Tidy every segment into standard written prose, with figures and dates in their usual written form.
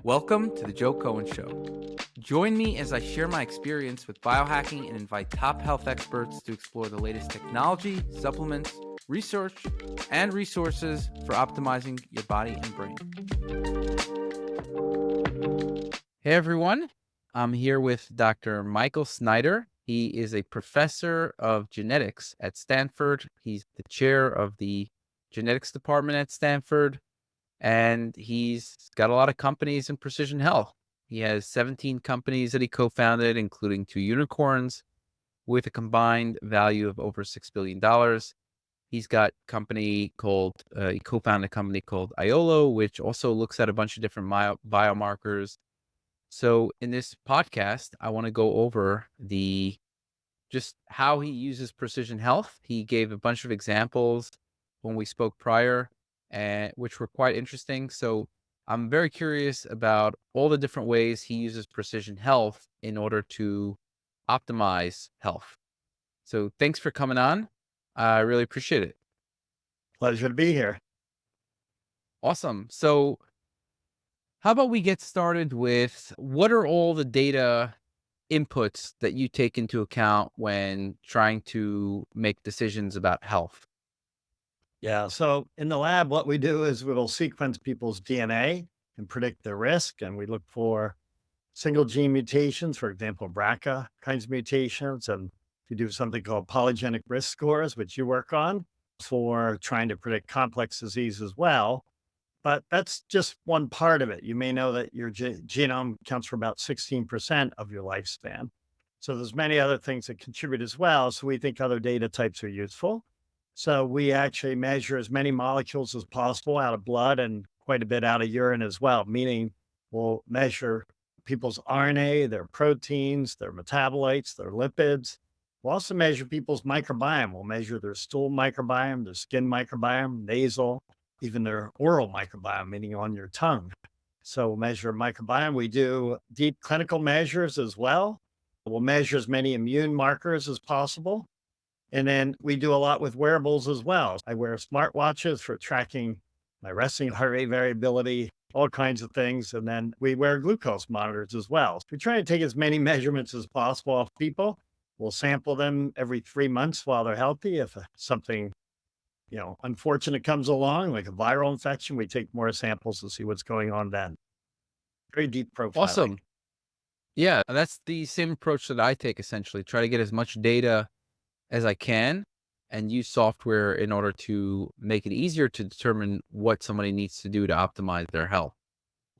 Welcome to The Joe Cohen Show. Join me as I share my experience with biohacking and invite top health experts to explore the latest technology, supplements, research, and resources for optimizing your body and brain. Hey everyone, I'm here with Dr. Michael Snyder. He is a professor of genetics at Stanford. He's the chair of the genetics department at Stanford. And he's got a lot of companies in precision health. He has 17 companies that he co-founded, including 2 unicorns with a combined value of over $6 billion. He's got he co-founded a company called Iolo, which also looks at a bunch of different biomarkers. So in this podcast, I want to go over just how he uses precision health. He gave a bunch of examples when we spoke prior, which were quite interesting. So I'm very curious about all the different ways he uses precision health in order to optimize health. So thanks for coming on. I really appreciate it. Pleasure to be here. Awesome. So how about we get started with what are all the data inputs that you take into account when trying to make decisions about health? Yeah. So in the lab, what we do is we'll sequence people's DNA and predict their risk. And we look for single gene mutations, for example, BRCA kinds of mutations. And we do something called polygenic risk scores, which you work on for trying to predict complex disease as well. But that's just one part of it. You may know that your genome counts for about 16% of your lifespan. So there's many other things that contribute as well. So we think other data types are useful. So we actually measure as many molecules as possible out of blood and quite a bit out of urine as well, meaning we'll measure people's RNA, their proteins, their metabolites, their lipids. We'll also measure people's microbiome. We'll measure their stool microbiome, their skin microbiome, nasal, even their oral microbiome, meaning on your tongue. So we'll measure microbiome. We do deep clinical measures as well. We'll measure as many immune markers as possible. And then we do a lot with wearables as well. I wear smartwatches for tracking my resting heart rate variability, all kinds of things. And then we wear glucose monitors as well. So we try to take as many measurements as possible of people. We'll sample them every 3 months while they're healthy. If something, unfortunate comes along, like a viral infection, we take more samples to see what's going on then. Very deep profiling. Awesome. Yeah, that's the same approach that I take essentially. Try to get as much data as I can and use software in order to make it easier to determine what somebody needs to do to optimize their health.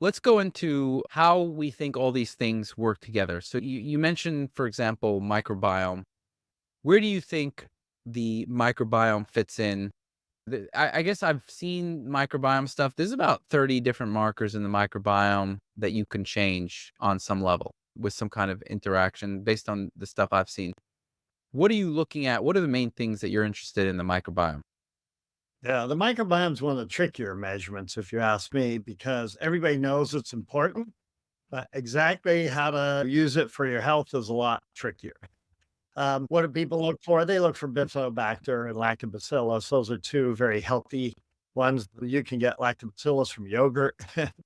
Let's go into how we think all these things work together. So you mentioned, for example, microbiome. Where do you think the microbiome fits in? I guess I've seen microbiome stuff. There's about 30 different markers in the microbiome that you can change on some level with some kind of interaction based on the stuff I've seen. What are you looking at? What are the main things that you're interested in the microbiome? Yeah, the microbiome is one of the trickier measurements, if you ask me, because everybody knows it's important, but exactly how to use it for your health is a lot trickier. What do people look for? They look for Bifidobacter and Lactobacillus. Those are 2 very healthy ones. You can get Lactobacillus from yogurt,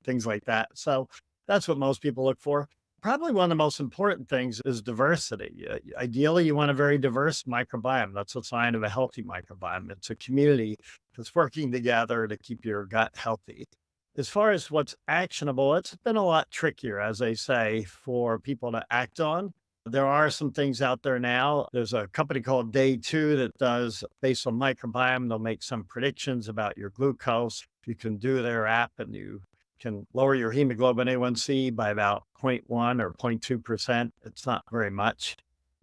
things like that. So that's what most people look for. Probably one of the most important things is diversity. Ideally, you want a very diverse microbiome. That's a sign of a healthy microbiome. It's a community that's working together to keep your gut healthy. As far as what's actionable, it's been a lot trickier, as I say, for people to act on. There are some things out there now. There's a company called Day2 that does, based on microbiome, they'll make some predictions about your glucose. You can do their app and you can lower your hemoglobin A1C by about 0.1 or 0.2%. It's not very much.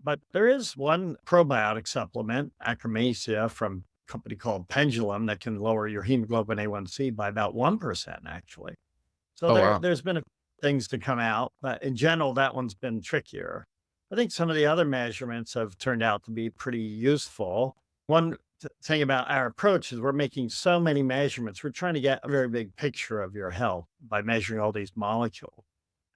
But there is one probiotic supplement, Acromacia, from a company called Pendulum, that can lower your hemoglobin A1C by about 1%, actually. So Oh, wow. there's been things to come out, but in general, that one's been trickier. I think some of the other measurements have turned out to be pretty useful. One thing about our approach is we're making so many measurements. We're trying to get a very big picture of your health by measuring all these molecules.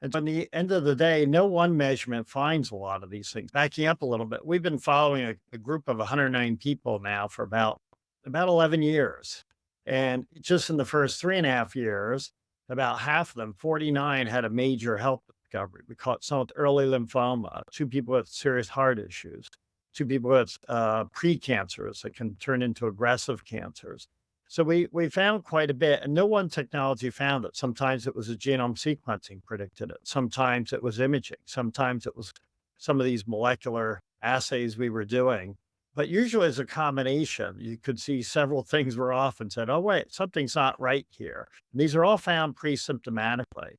And at the end of the day, no one measurement finds a lot of these things. Backing up a little bit, we've been following a group of 109 people now for about 11 years. And just in the first 3.5 years, About half of them, 49, had a major health discovery. We caught some with early lymphoma, two people with serious heart issues, two people with precancers that can turn into aggressive cancers. So we found quite a bit, and no one technology found it. Sometimes it was a genome sequencing predicted it. Sometimes it was imaging. Sometimes it was some of these molecular assays we were doing. But usually as a combination, you could see several things were off and said, oh, wait, something's not right here. And these are all found pre-symptomatically.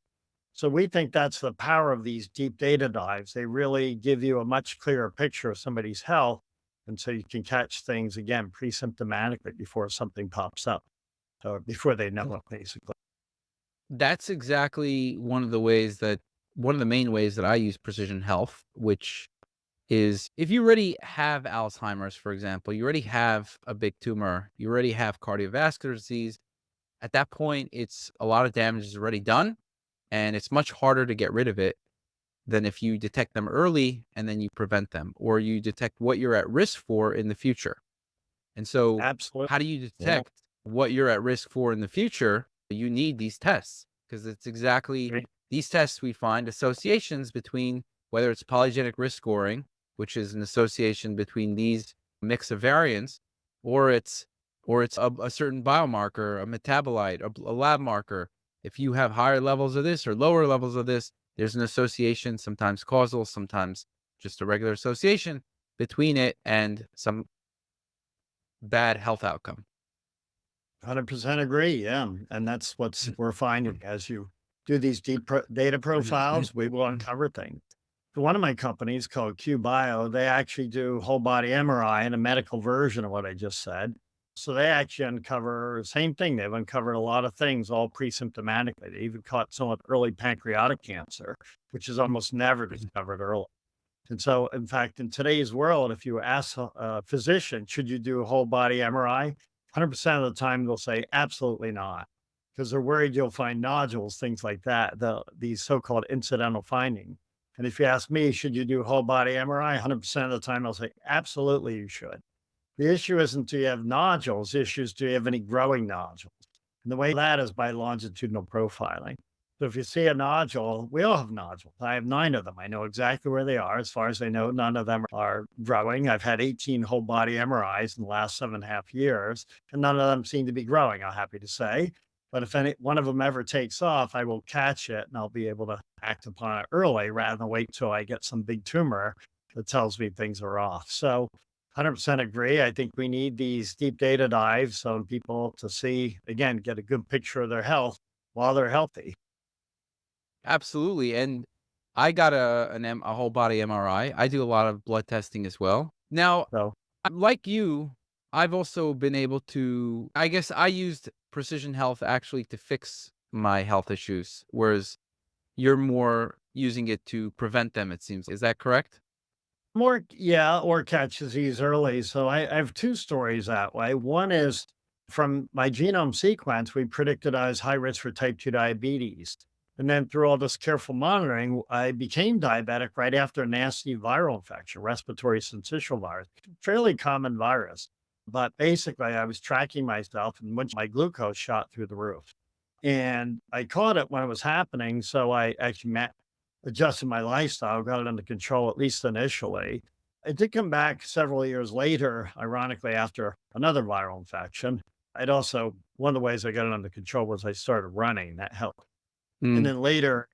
So we think that's the power of these deep data dives. They really give you a much clearer picture of somebody's health. And so you can catch things again pre-symptomatically before something pops up or before they know it, basically. That's exactly one of the main ways that I use precision health, which is if you already have Alzheimer's, for example, you already have a big tumor, you already have cardiovascular disease. At that point, it's a lot of damage is already done, and it's much harder to get rid of it than if you detect them early and then you prevent them, or you detect what you're at risk for in the future. And so, Absolutely. how do you Yeah. detect what you're at risk for in the future? You need these tests because it's exactly Great. these tests we find associations between whether it's polygenic risk scoring, which is an association between these mix of variants, or it's a certain biomarker, a metabolite, a lab marker. If you have higher levels of this or lower levels of this, there's an association, sometimes causal, sometimes just a regular association between it and some bad health outcome. 100% agree. Yeah. And that's what's we're finding as you do these data profiles, we will uncover things. So one of my companies called QBio, they actually do whole body MRI and a medical version of what I just said. So they actually uncover the same thing. They've uncovered a lot of things all pre-symptomatically. They even caught some with early pancreatic cancer, which is almost never discovered early. And so, in fact, in today's world, if you ask a physician, should you do a whole body MRI? 100% of the time, they'll say absolutely not, because they're worried you'll find nodules, things like that, these so called incidental findings. And if you ask me, should you do whole body MRI? 100% of the time, I'll say absolutely you should. The issue isn't do you have nodules, the issue is do you have any growing nodules? And the way that is by longitudinal profiling. So if you see a nodule, we all have nodules. I have 9 of them. I know exactly where they are. As far as I know, none of them are growing. I've had 18 whole body MRIs in the last 7.5 years, and none of them seem to be growing, I'm happy to say. But if any one of them ever takes off, I will catch it and I'll be able to act upon it early rather than wait till I get some big tumor that tells me things are off. So 100% agree. I think we need these deep data dives on people to see, again, get a good picture of their health while they're healthy. Absolutely. And I got a whole body MRI. I do a lot of blood testing as well. Now, So like you, I've also been able to, I guess I used precision health actually to fix my health issues, whereas you're more using it to prevent them, it seems. Is that correct? more, yeah, or catch disease early. So I have two stories that way. One is from my genome sequence, we predicted I was high risk for type 2 diabetes. And then through all this careful monitoring, I became diabetic right after a nasty viral infection, respiratory syncytial virus, fairly common virus. But basically, I was tracking myself and when my glucose shot through the roof. And I caught it when it was happening. So I actually adjusted my lifestyle, got it under control, at least initially. It did come back several years later, ironically, after another viral infection. I'd also, one of the ways I got it under control was I started running. That helped. And Mm. then later,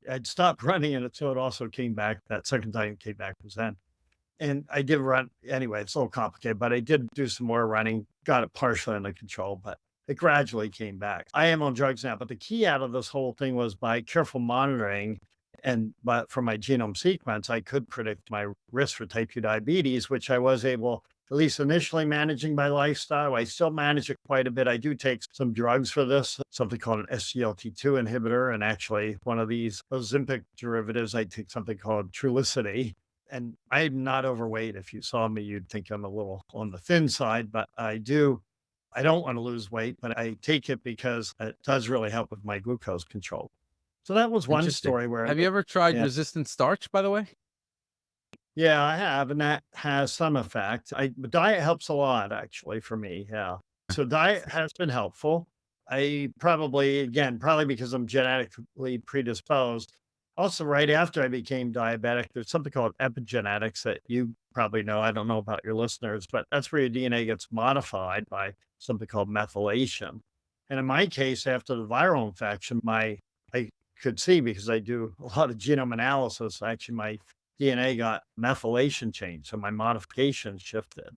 I'd stopped running and so it also came back. That second time it came back was then. And I did run anyway, it's a little complicated, but I did do some more running, got it partially under control, but it gradually came back. I am on drugs now, but the key out of this whole thing was by careful monitoring and but from my genome sequence, I could predict my risk for type 2 diabetes, which I was able, at least initially managing my lifestyle. I still manage it quite a bit. I do take some drugs for this, something called an SGLT2 inhibitor, and actually one of these Ozempic derivatives, I take something called Trulicity. And I'm not overweight. If you saw me, you'd think I'm a little on the thin side, but I don't want to lose weight, but I take it because it does really help with my glucose control. So that was one Interesting. story where, Have you ever tried yeah, resistant starch, by the way? yeah, I have, and that has some effect. But diet helps a lot actually for me. Yeah. So diet has been helpful. I probably, again, probably because I'm genetically predisposed. Also, right after I became diabetic, there's something called epigenetics that you probably know. I don't know about your listeners, but that's where your DNA gets modified by something called methylation. And in my case, after the viral infection, I could see because I do a lot of genome analysis. Actually, my DNA got methylation changed, so my modification shifted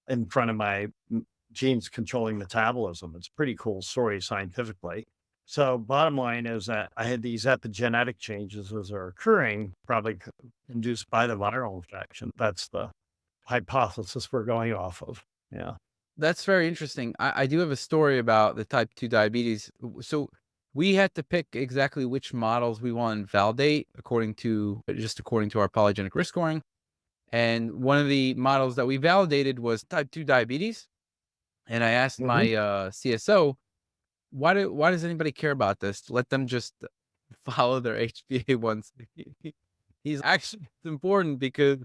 in front of my genes controlling metabolism. It's a pretty cool story scientifically. So, bottom line is that I had these epigenetic changes as are occurring, probably induced by the viral infection. That's the hypothesis we're going off of. Yeah. That's very interesting. I do have a story about the type 2 diabetes. So we had to pick exactly which models we want to validate according to our polygenic risk scoring. And one of the models that we validated was type 2 diabetes. And I asked Hmm. my CSO, why does anybody care about this? Let them just follow their HbA1c. He's actually, it's important because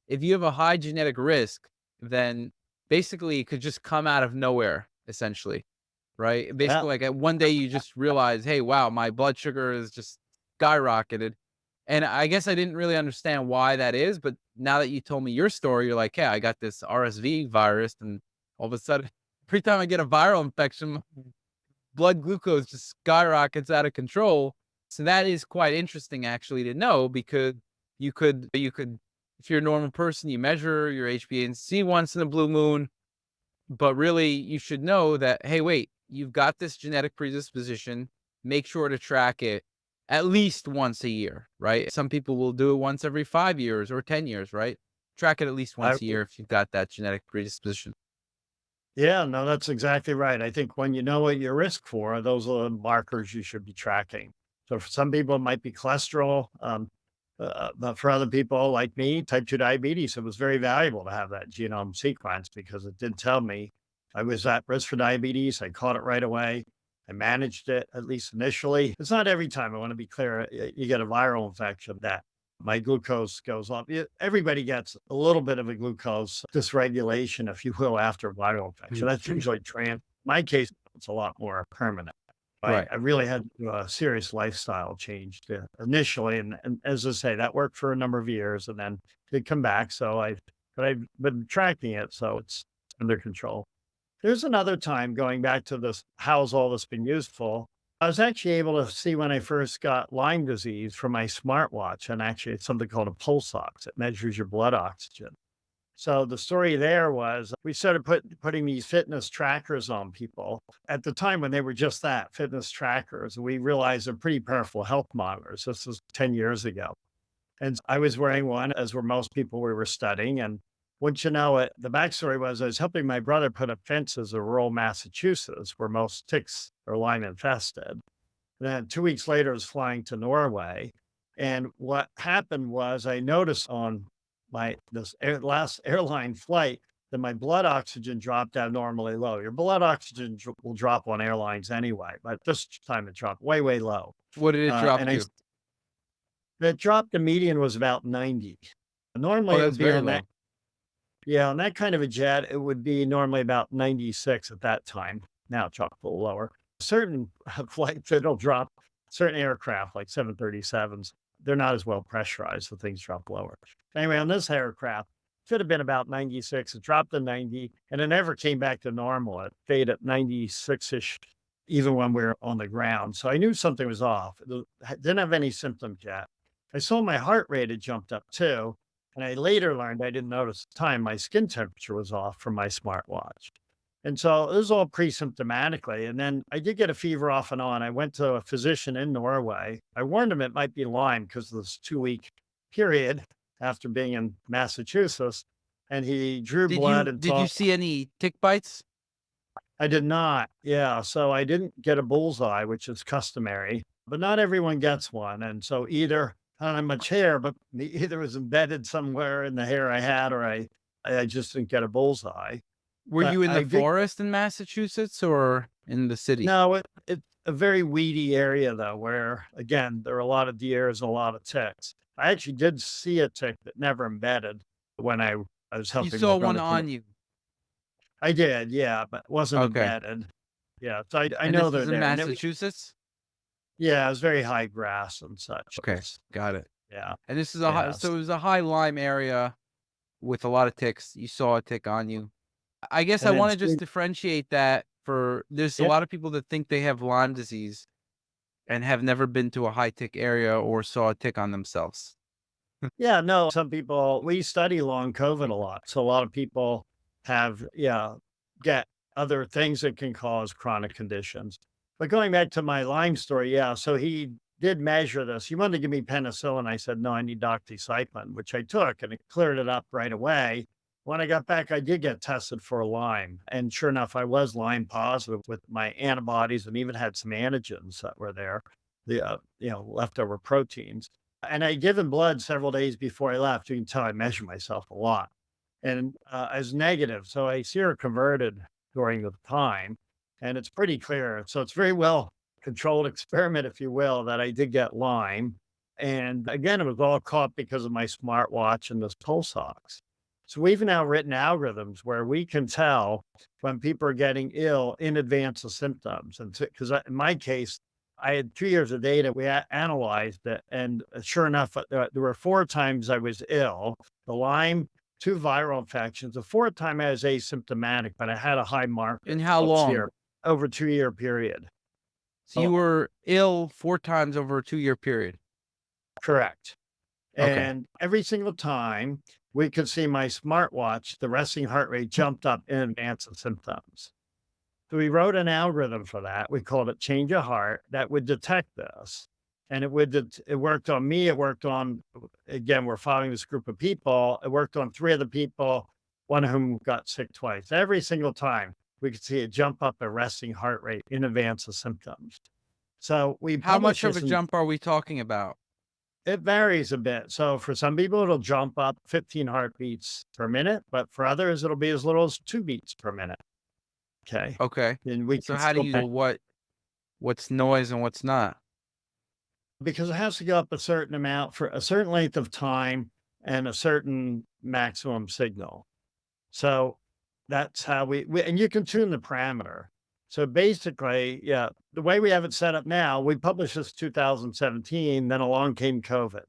if you have a high genetic risk, then basically it could just come out of nowhere, essentially, right? Yeah. Basically, like at one day you just realize, hey, wow, my blood sugar is just skyrocketed. And I guess I didn't really understand why that is, but now that you told me your story, you're like, yeah, I got this RSV virus, and all of a sudden, every time I get a viral infection, blood glucose just skyrockets out of control. So that is quite interesting actually to know, because you could if you're a normal person, you measure your HbA1c once in a blue moon, but really you should know that, hey, wait, you've got this genetic predisposition. Make sure to track it at least once a year, right? Some people will do it once every 5 years or 10 years, right? Track it at least I, once a year if you've got that genetic predisposition. yeah, no, that's exactly right. I think when you know what you're risk for, those are the markers you should be tracking. So for some people, it might be cholesterol. But for other people like me, type 2 diabetes, it was very valuable to have that genome sequence because it did tell me I was at risk for diabetes. I caught it right away. I managed it, at least initially. It's not every time. I want to be clear. You get a viral infection that my glucose goes up. Everybody gets a little bit of a glucose dysregulation, if you will, after a viral infection. That's usually my case, it's a lot more permanent. Right. I really had to do a serious lifestyle change initially. And as I say, that worked for a number of years and then did come back. But I've been tracking it. So it's under control. There's another time going back to this, how's all this been useful? I was actually able to see when I first got Lyme disease from my smartwatch. And actually, it's something called a pulse ox. It measures your blood oxygen. So the story there was we started putting these fitness trackers on people at the time when they were just that fitness trackers. We realized they're pretty powerful health monitors. This was 10 years ago. And I was wearing one, as were most people we were studying. And wouldn't you know it, the backstory was I was helping my brother put up fences in rural Massachusetts where most ticks are Lyme infested. And then 2 weeks later, I was flying to Norway. And what happened was I noticed on last airline flight that my blood oxygen dropped abnormally low. Your blood oxygen will drop on airlines anyway, but this time it dropped way, way low. What did it drop And to? it dropped, the median was about 90. Oh, Normally it that's would be very on that. low. Yeah, on that kind of a jet, it would be normally about 96 at that time. Now it dropped a little lower. Certain flights, it'll drop. Certain aircraft, like 737s, they're not as well pressurized, so things drop lower. Anyway, on this aircraft, should have been about 96. It dropped to 90, and it never came back to normal. It stayed at 96-ish, even when we were on the ground. So I knew something was off. Didn't have any symptoms yet. I saw my heart rate had jumped up too. And I later learned, I didn't notice at the time, my skin temperature was off from my smartwatch. And so it was all pre-symptomatically. And then I did get a fever off and on. I went to a physician in Norway. I warned him it might be Lyme because of this 2 week period after being in Massachusetts. And he drew Did blood you and did you thought see any tick bites? I did not. Yeah. So I didn't get a bullseye, which is customary, but not everyone gets one. And so either I don't have much hair, but either was embedded somewhere in the hair I had, or I just didn't get a bullseye. Were But you in the I did. forest in Massachusetts or in the city? No, it's a very weedy area though, where again, there are a lot of deers and a lot of ticks. I actually did see a tick that never embedded when I was You helping my saw one brother put it. on you. I did, yeah, but it wasn't Okay. embedded. Yeah. So I And know this they're is in there. And Massachusetts? yeah, it was very high grass and such. Okay, got it. Yeah. And this is a high, Yes. so it was a high Lyme area with a lot of ticks. You saw a tick on you. I guess I And then wanna just differentiate that for there's a yeah. lot of people that think they have Lyme disease and have never been to a high tick area or saw a tick on themselves. Yeah, no, some people we study long COVID a lot. So a lot of people have, yeah, get other things that can cause chronic conditions. But going back to my Lyme story, yeah, so he did measure this. He wanted to give me penicillin. I said, no, I need doxycycline, which I took and it cleared it up right away. When I got back, I did get tested for Lyme. And sure enough, I was Lyme positive with my antibodies and even had some antigens that were there, leftover proteins. And I'd given blood several days before I left. You can tell I measure myself a lot. And I was negative. So I seroconverted during the time. And it's pretty clear. So it's very well controlled experiment, if you will, that I did get Lyme. And again, it was all caught because of my smartwatch and this pulse ox. So we've now written algorithms where we can tell when people are getting ill in advance of symptoms. And because in my case, I had 2 years of data. We analyzed it, and sure enough, there were 4 times I was ill. The Lyme, 2 viral infections. The fourth time I was asymptomatic, but I had a high In marker how of long? serum over a 2 year period. So you Oh, were ill 4 times over a 2-year period. correct. Okay. And every single time we could see my smartwatch, the resting heart rate jumped up in advance of symptoms. So we wrote an algorithm for that. We called it Change of Heart that would detect this. And it worked on me. It worked on, again, we're following this group of people. It worked on 3 other people, one of whom got sick twice. Every single time we could see a jump up a resting heart rate in advance of symptoms. So we How published much of a this and jump are we talking about? it varies a bit. So for some people, it'll jump up 15 heartbeats per minute, but for others, it'll be as little as 2 beats per minute. Okay. Okay. And we So can how do still you know what's noise and what's not? because it has to go up a certain amount for a certain length of time and a certain maximum signal. So that's how we and you can tune the parameter. So basically, yeah, the way we have it set up now, we published this 2017, then along came COVID.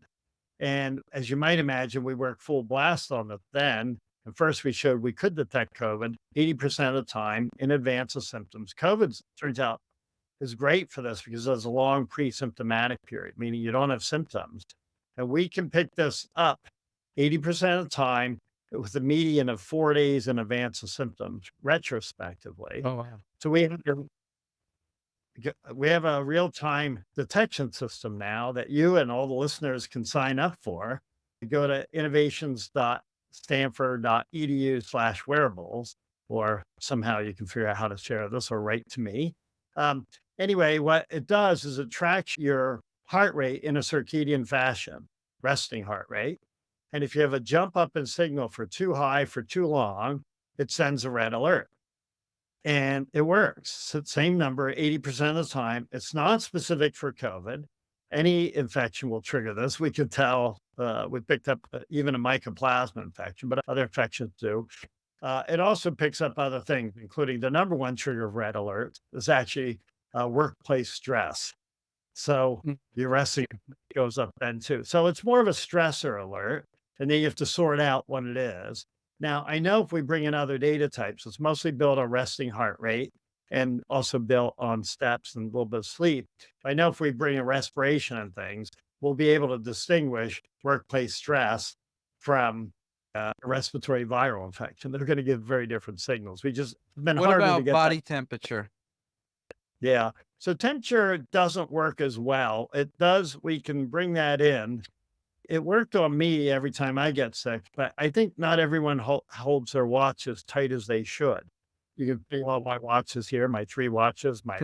And as you might imagine, we worked full blast on it then. And first, we showed we could detect COVID 80% of the time in advance of symptoms. COVID turns out is great for this because there's a long pre-symptomatic period, meaning you don't have symptoms. And we can pick this up 80% of the time with a median of 4 days in advance of symptoms retrospectively. Oh, wow. So we have a real-time detection system now that you and all the listeners can sign up for. You go to innovations.stanford.edu/wearables, or somehow you can figure out how to share this or write to me. Um, anyway, what it does is it tracks your heart rate in a circadian fashion, resting heart rate. And if you have a jump up in signal for too high for too long, it sends a red alert. And it works. So same number 80% of the time. It's not specific for COVID. Any infection will trigger this. We could tell, we picked up even a mycoplasma infection, but other infections do. It also picks up other things, including the number one trigger of red alert is actually workplace stress. So Mm. your resting goes up then too. So it's more of a stressor alert, and then you have to sort out what it is. Now, I know if we bring in other data types, it's mostly built on resting heart rate and also built on steps and a little bit of sleep. I know if we bring in respiration and things, we'll be able to distinguish workplace stress from a respiratory viral infection. They're going to give very different signals. It's been What harder to about get that. body temperature? Yeah. So temperature doesn't work as well. It does, we can bring that in. It worked on me every time I get sick, but I think not everyone holds their watch as tight as they should. You can feel all my watches here, my 3 watches, my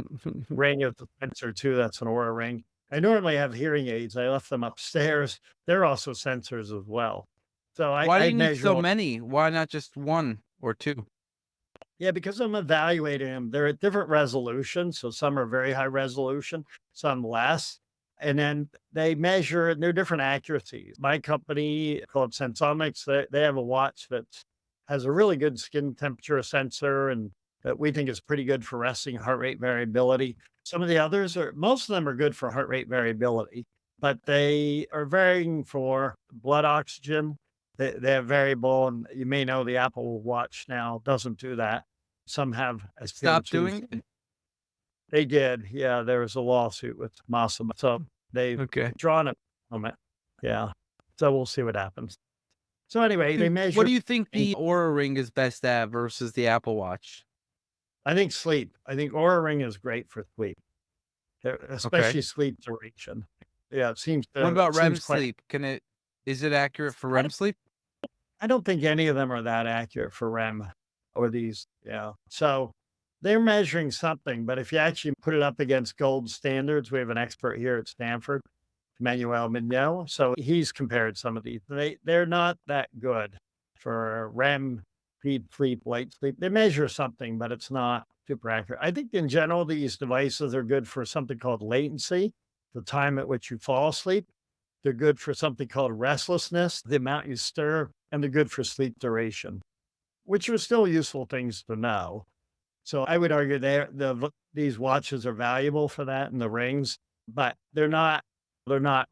ring is a sensor too. That's an Aura ring. I normally have hearing aids. I left them upstairs. They're also sensors as well. So Why do I you need measure so all, many? Why not just 1 or 2? yeah, because I'm evaluating them. They're at different resolutions. So some are very high resolution, some less. And then they measure, and they're different accuracies. My company called Sensomics, they have a watch that has a really good skin temperature sensor and that we think is pretty good for resting heart rate variability. Some of the others most of them are good for heart rate variability, but they are varying for blood oxygen. They have variable, and you may know the Apple Watch now doesn't do that. Some have Stop SpO2s. doing it? They did. Yeah, there was a lawsuit with Massimo. So they've Okay. drawn it from it. Yeah. So we'll see what happens. So anyway, they What measure, do you think the Aura Ring is best at versus the Apple Watch? I think sleep. I think Aura Ring is great for sleep, Okay. especially sleep duration. Yeah, What it about REM seems quite, sleep? Is it accurate for REM sleep? I don't think any of them are that accurate for REM or these. Yeah. So they're measuring something, but if you actually put it up against gold standards, we have an expert here at Stanford, Manuel Mignot. So he's compared some of these. They're not that good for REM, deep sleep, light sleep. They measure something, but it's not super accurate. I think in general, these devices are good for something called latency, the time at which you fall asleep. They're good for something called restlessness, the amount you stir, and they're good for sleep duration, which are still useful things to know. So I would argue these watches are valuable for that and the rings, but they're not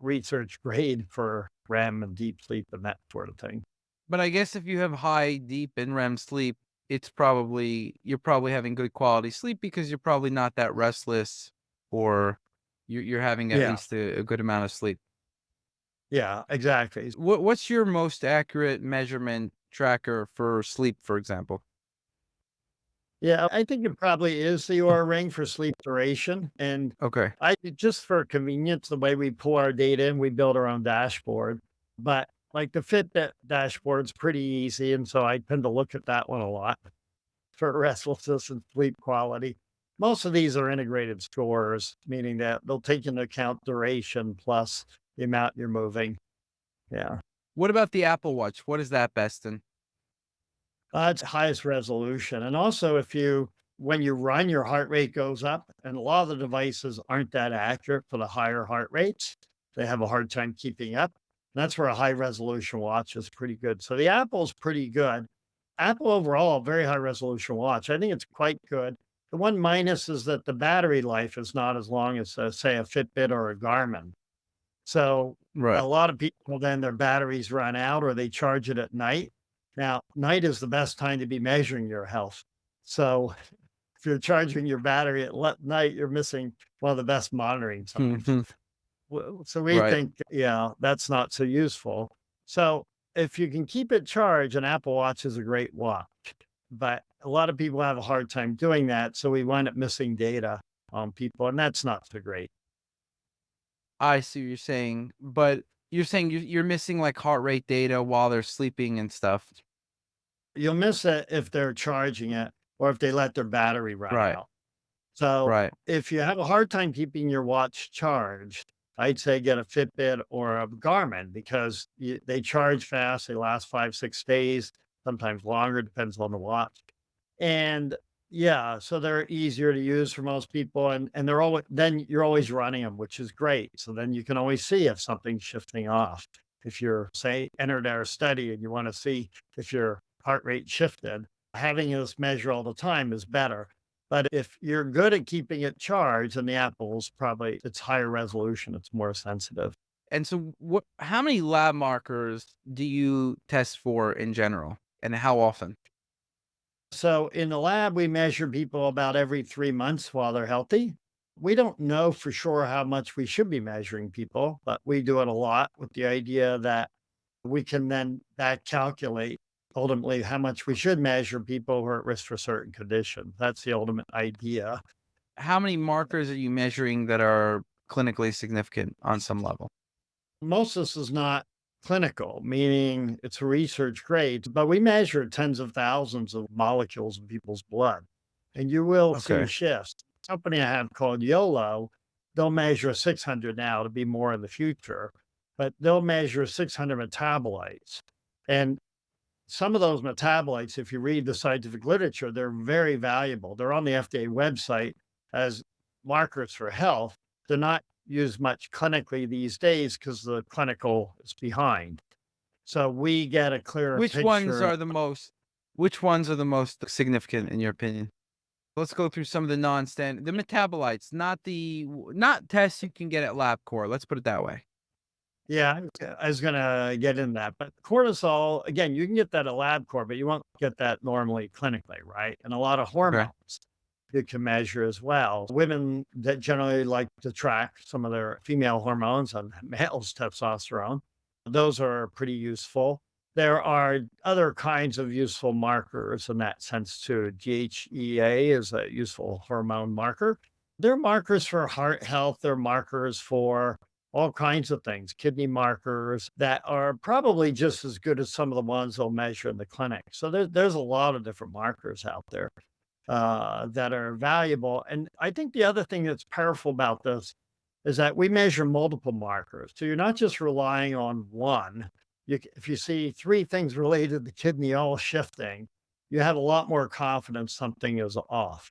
research grade for REM and deep sleep and that sort of thing. But I guess if you have high, deep, and REM sleep, you're probably having good quality sleep because you're probably not that restless, or you're having at Yeah, least a good amount of sleep. yeah, exactly. What's your most accurate measurement tracker for sleep, for example? Yeah, I think it probably is the Oura Ring for sleep duration. And Okay. I just for convenience, the way we pull our data in, we build our own dashboard. But like the Fitbit dashboard's pretty easy. And so I tend to look at that one a lot for restlessness and sleep quality. Most of these are integrated scores, meaning that they'll take into account duration plus the amount you're moving. Yeah. What about the Apple Watch? What is that best in? It's highest resolution. And also, when you run, your heart rate goes up, and a lot of the devices aren't that accurate for the higher heart rates. They have a hard time keeping up. That's where a high resolution watch is pretty good. So the Apple's pretty good. Apple overall, very high resolution watch. I think it's quite good. The one minus is that the battery life is not as long as, say, a Fitbit or a Garmin. So Right. a lot of people then their batteries run out or they charge it at night. Now, night is the best time to be measuring your health. So if you're charging your battery at night, you're missing one of the best monitoring times. Mhm. So we Right. think, yeah, that's not so useful. So if you can keep it charged, an Apple Watch is a great watch. But a lot of people have a hard time doing that. So we wind up missing data on people, and that's not so great. I see what you're saying, but you're saying you're missing like heart rate data while they're sleeping and stuff. You'll miss it if they're charging it or if they let their battery run Right. out. So Right. if you have a hard time keeping your watch charged, I'd say get a Fitbit or a Garmin because they charge fast. They last 5, 6 days, sometimes longer, depends on the watch. And yeah, so they're easier to use for most people. And they're always, then you're always running them, which is great. So then you can always see if something's shifting off. If you're, say, entered our study and you want to see if your heart rate shifted, having this measure all the time is better. But if you're good at keeping it charged, and the Apple's probably it's higher resolution, it's more sensitive. And so how many lab markers do you test for in general, and how often? So in the lab, we measure people about every 3 months while they're healthy. We don't know for sure how much we should be measuring people, but we do it a lot with the idea that we can then back calculate ultimately how much we should measure people who are at risk for certain conditions. That's the ultimate idea. How many markers are you measuring that are clinically significant on some level? Most of this is not clinical, meaning it's research grade, but we measure tens of thousands of molecules in people's blood, and you will see Okay. shifts. Company I have called YOLO, they'll measure 600 now to be more in the future, but they'll measure 600 metabolites. And some of those metabolites, if you read the scientific literature, they're very valuable. They're on the FDA website as markers for health. They're not used much clinically these days because the clinical is behind. So we get a clearer Which ones picture. are the most which ones are the most significant in your opinion? Let's go through some of the the metabolites, not tests you can get at LabCorp. Let's put it that way. Yeah, I was gonna get into that, but cortisol, again, you can get that at LabCorp, but you won't get that normally clinically, right? And a lot of Okay. hormones you can measure as well. Women that generally like to track some of their female hormones and males' testosterone, those are pretty useful. There are other kinds of useful markers in that sense too. DHEA is a useful hormone marker. They're markers for heart health, they're markers for all kinds of things, kidney markers that are probably just as good as some of the ones they'll measure in the clinic. So there's a lot of different markers out there that are valuable. And I think the other thing that's powerful about this is that we measure multiple markers. So you're not just relying on one. If you see three things related to the kidney all shifting, you have a lot more confidence something is off.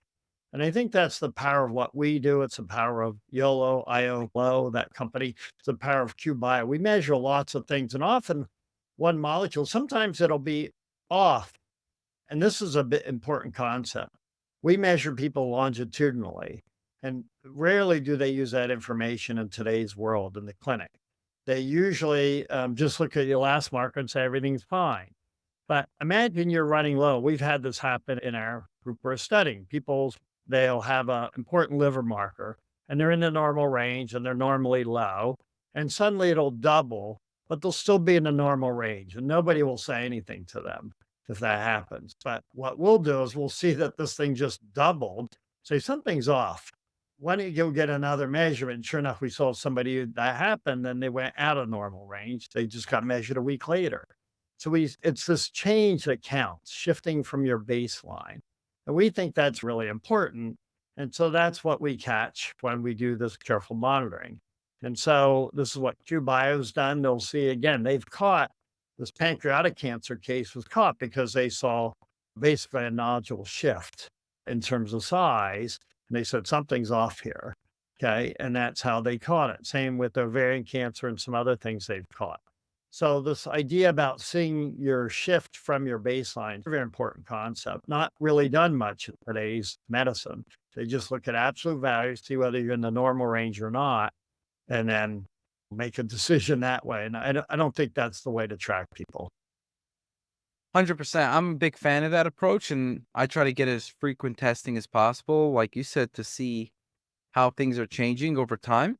And I think that's the power of what we do. It's the power of YOLO, IOLO, that company. It's the power of QBio. We measure lots of things, and often one molecule, sometimes it'll be off. And this is a bit important concept. We measure people longitudinally, and rarely do they use that information in today's world in the clinic. They usually just look at your last marker and say everything's fine. But imagine you're running low. We've had this happen in our group we're studying. They'll have an important liver marker and they're in the normal range and they're normally low. And suddenly it'll double, but they'll still be in the normal range. And nobody will say anything to them if that happens. But what we'll do is we'll see that this thing just doubled. Say something's off. Why don't you go get another measurement? Sure enough, we saw somebody that happened, then they went out of normal range. They just got measured a week later. So it's this change that counts, shifting from your baseline. And we think that's really important. And so that's what we catch when we do this careful monitoring. And so this is what QBio's done. They'll see again, they've caught this pancreatic cancer case was caught because they saw basically a nodule shift in terms of size. And they said something's off here. Okay. And that's how they caught it. Same with ovarian cancer and some other things they've caught. So this idea about seeing your shift from your baseline is a very important concept, not really done much in today's medicine. They just look at absolute values, see whether you're in the normal range or not, and then make a decision that way. And I don't think that's the way to track people. 100%. I'm a big fan of that approach, and I try to get as frequent testing as possible, like you said, to see how things are changing over time.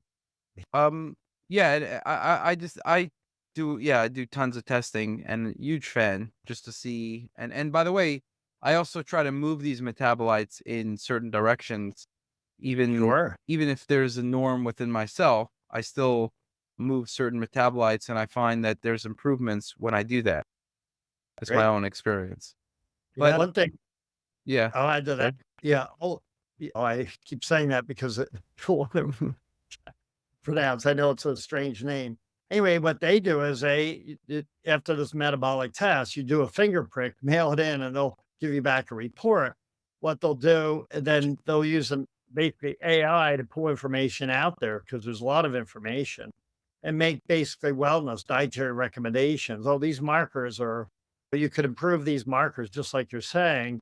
Yeah, and I do tons of testing and huge fan just to see. And by the way, I also try to move these metabolites in certain directions, even Sure. even if there's a norm within myself, I still move certain metabolites, and I find that there's improvements when I do that. It's my Great. own experience. Yeah. But One thing yeah. I'll add to that. Sorry? Yeah. I keep saying that because pronounced. I know it's a strange name. Anyway, what they do is after this metabolic test, you do a finger prick, mail it in, and they'll give you back a report. What they'll do, and then they'll use basically AI to pull information out there because there's a lot of information and make basically wellness dietary recommendations. Oh, these markers are, you could improve these markers, just like you're saying,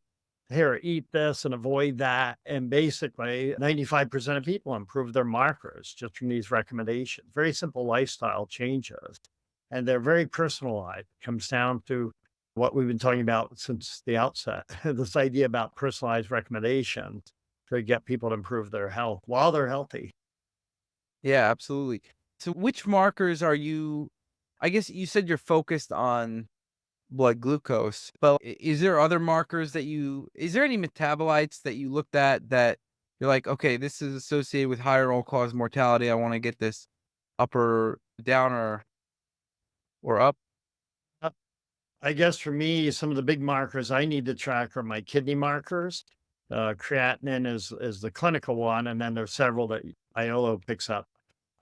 here, eat this and avoid that. And basically, 95% of people improve their markers just from these recommendations. Very simple lifestyle changes. And they're very personalized. It comes down to what we've been talking about since the outset this idea about personalized recommendations to get people to improve their health while they're healthy. Yeah, absolutely. So which markers are you I guess you said you're focused on blood glucose, but is there other markers that is there any metabolites that you looked at that you're like, okay, this is associated with higher all-cause mortality. I want to get this up or down or up? Uh, I guess for me, some of the big markers I need to track are my kidney markers. Creatinine is the clinical one, and then there's several that IOLO picks up.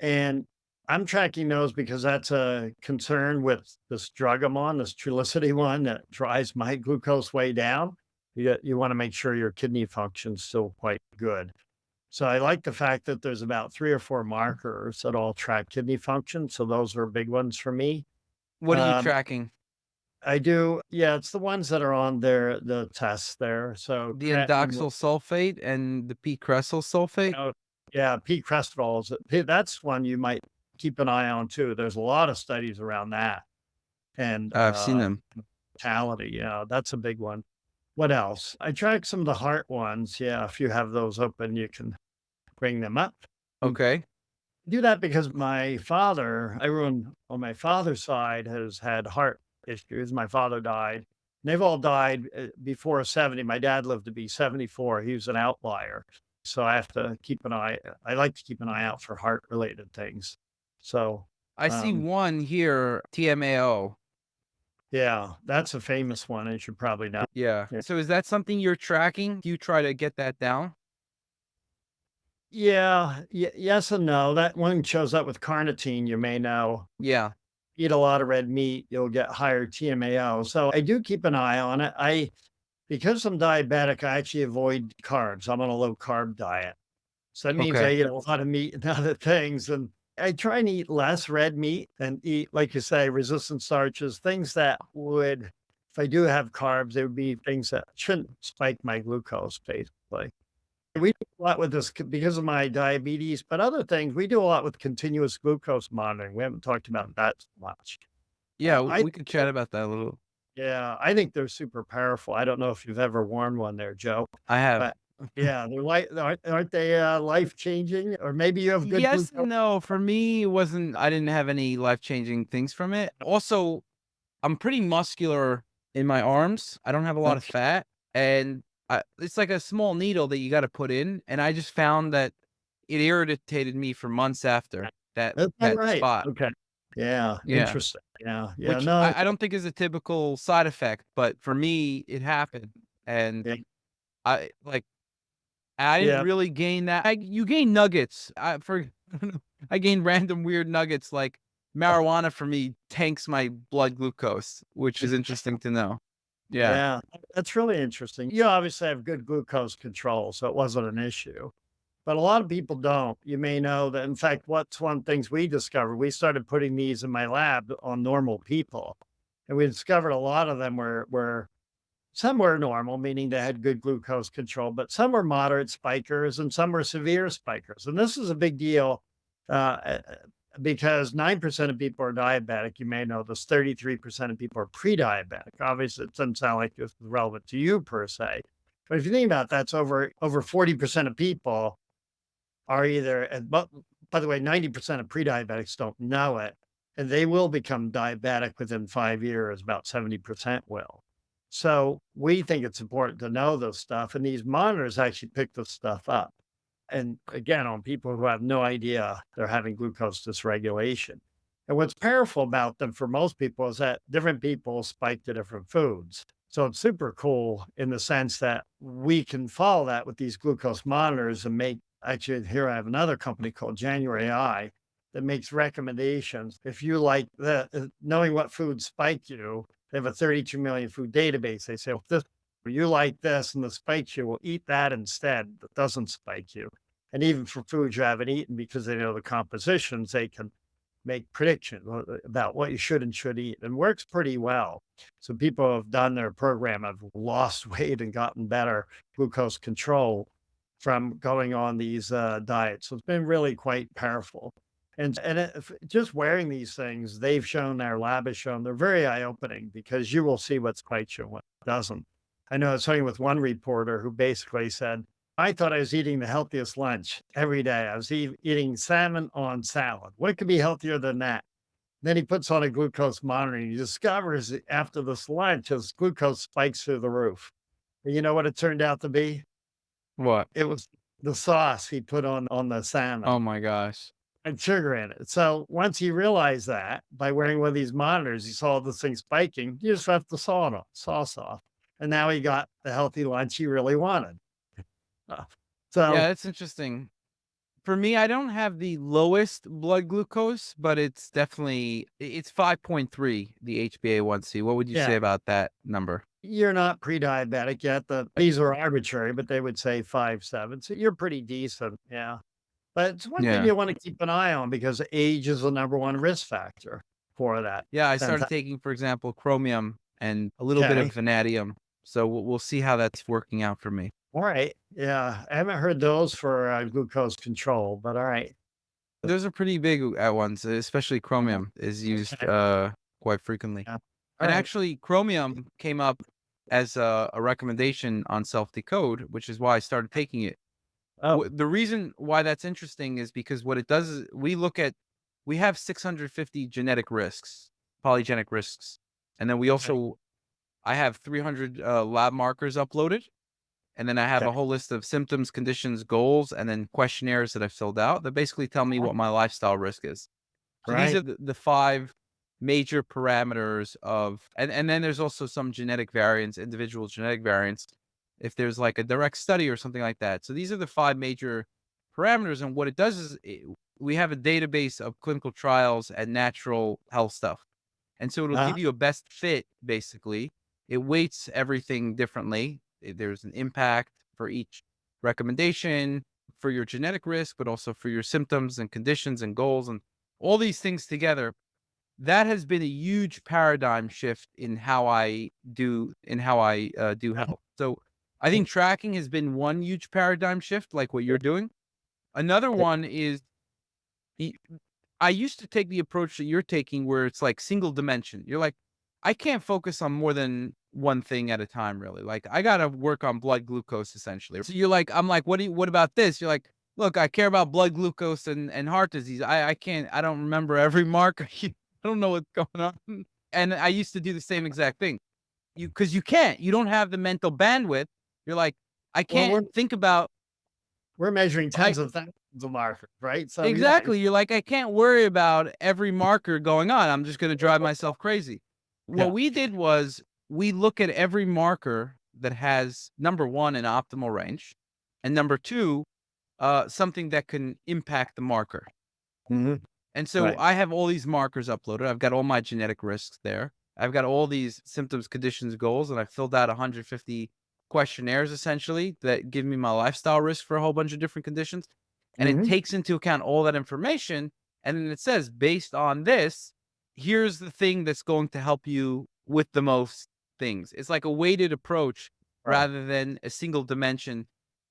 And I'm tracking those because that's a concern with this drug I'm on, this Trulicity one that drives my glucose way down. You want to make sure your kidney function's still quite good. So I like the fact that there's about three or four markers that all track kidney function. So those are big ones for me. What are you Um, tracking? I do. Yeah, it's the ones that are on the tests there. So The creatinine, indoxyl sulfate and the p-cressyl sulfate? oh, yeah, P-crestorals. That's one you might keep an eye on too. There's a lot of studies around that and I've seen them. mortality. Yeah, that's a big one. What else? I track some of the heart ones. Yeah, if you have those open, you can bring them up. Mm, Okay. do that because my father, everyone on my father's side has had heart issues. My father died. They've all died before 70. My dad lived to be 74. He was an outlier. So I have to keep an eye. I like to keep an eye out for heart related things. So, I see um, one here, TMAO. yeah, that's a famous one. You should probably know. Yeah. Yeah. So is that something you're tracking? Do you try to get that down? Yeah, yes and no. That one shows up with carnitine. You may know. Yeah. Eat a lot of red meat, you'll get higher TMAO. So I do keep an eye on it. Because I'm diabetic, I actually avoid carbs. I'm on a low carb diet. So that means I Okay. eat a lot of meat and other things. And I try and eat less red meat and eat, like you say, resistant starches, things that would, if I do have carbs, they would be things that shouldn't spike my glucose, basically. We do a lot with this because of my diabetes, but other things, we do a lot with continuous glucose monitoring. We haven't talked about that so much. Yeah, I we could chat about that a little. Yeah, I think they're super powerful. I don't know if you've ever worn one there, Joe, I have. but yeah, they're like aren't they, life-changing? Or maybe you have good Yes glucose. and no. For me, it wasn't I didn't have any life-changing things from it. Also, I'm pretty muscular in my arms. I don't have a lot of fat, and it's like a small needle that you gotta put in, and I just found that it irritated me for months after that Is that that right? spot. Okay. Yeah, Yeah. interesting. Yeah, yeah, Which no, I don't think is a typical side effect, but for me, it happened, and yeah, I like, I didn't yeah, really gain that you gain nuggets. I don't know, I gain random weird nuggets, like, marijuana for me tanks my blood glucose, which is interesting to know. Yeah. yeah, that's really interesting. You obviously have good glucose control, so it wasn't an issue. But a lot of people don't. You may know that, in fact, what's one of the things we discovered, we started putting these in my lab on normal people. And we discovered a lot of them were some were normal, meaning they had good glucose control, but some were moderate spikers and some were severe spikers. And this is a big deal uh, uh, because 9% of people are diabetic. You may know this, 33% of people are pre diabetic. Obviously, it doesn't sound like this is relevant to you per se. But if you think about that, that's over 40% of people are either, and but by the way, 90% of pre-diabetics don't know it, and they will become diabetic within 5 years, about 70% will. So we think it's important to know this stuff, and these monitors actually pick this stuff up. And again, on people who have no idea they're having glucose dysregulation. And what's powerful about them for most people is that different people spike to different foods. So it's super cool in the sense that we can follow that with these glucose monitors and make actually here I have another company called January AI that makes recommendations. If you like the knowing what foods spike you, they have a 32 million food database. They say, well, this you like this and the spikes you, will eat that instead. That doesn't spike you. And even for foods you haven't eaten, because they know the compositions, they can make predictions about what you should and should eat and works pretty well. So people have done their program, have lost weight and gotten better glucose control from going on these diets. So it's been really quite powerful. Just wearing these things, they've shown, our lab has shown, they're very eye opening because you will see what spikes you and what doesn't. I know I was talking with one reporter who basically said, I thought I was eating the healthiest lunch every day. I was eating salmon on salad. What could be healthier than that? Then he puts on a glucose monitor and he discovers that after this lunch, his glucose spikes through the roof. And you know what it turned out to be? What? It was the sauce he put on the salmon Oh my gosh. and sugar in it. So once he realized that by wearing one of these monitors, he saw this thing spiking. You just left the sauce off. And now he got the healthy lunch he really wanted. Uh, Yeah, So that's interesting. For me, I don't have the lowest blood glucose, but it's definitely it's 5.3, the HbA1c. What would you yeah, say about that number? you're not pre-diabetic yet. These are arbitrary, but they would say 5.7. So you're pretty decent. Yeah. But it's one thing Yeah. you want to keep an eye on because age is the number one risk factor for that. Yeah, I And started taking, for example, chromium and a little bit of Okay. vanadium. So we'll see how that's working out for me. All right. Yeah. I haven't heard those for glucose control, but all right. Those are pretty big at ones, especially Uh, chromium is used Okay. quite frequently. Yeah. All And right. actually, chromium came up as a recommendation on self decode, which is why I started taking it. Oh, The reason why that's interesting is because what it does is we have 650 genetic risks, polygenic risks, and then okay. I have 300 lab markers uploaded, and then I have Okay. a whole list of symptoms, conditions, goals, and then questionnaires that I've filled out that basically tell me Uh-huh. what my lifestyle risk is. So these Right. are the five major parameters of, and then there's also some genetic variants, individual genetic variants, if there's like a direct study or something like that. So these are the five major parameters, and what it does is we have a database of clinical trials and natural health stuff, and so it'll Uh, give you a best fit. Basically, it weights everything differently. There's an impact for each recommendation for your genetic risk, but also for your symptoms and conditions and goals and all these things together. That has been a huge paradigm shift in how I do uh, health. So I think tracking has been one huge paradigm shift, like what you're doing. Another one is y- I used to take the approach that you're taking where it's like single dimension. You're like, I can't focus on more than one thing at a time, really. Like, I got to work on blood glucose essentially. So you're like, I'm like, what about this? You're like, look, I care about blood glucose and heart disease. I don't remember every marker. I don't know what's going on. And I used to do the same exact thing. Cause you don't have the mental bandwidth. You're like, I well, can't think about, we're measuring I, tens of thousands of markers, right? So yeah. exactly. You're like, I can't worry about every marker going on. I'm just going to drive myself crazy. Yeah. What we did was we look at every marker that has number one, an optimal range, and number two, something that can impact the marker. Mhm. And so Right. I have all these markers uploaded. I've got all my genetic risks there. I've got all these symptoms, conditions, goals, and I filled out 150 questionnaires essentially that give me my lifestyle risk for a whole bunch of different conditions. And it Mhm. takes into account all that information. And then it says, based on this, here's the thing that's going to help you with the most things. It's like a weighted approach Right. rather than a single dimension.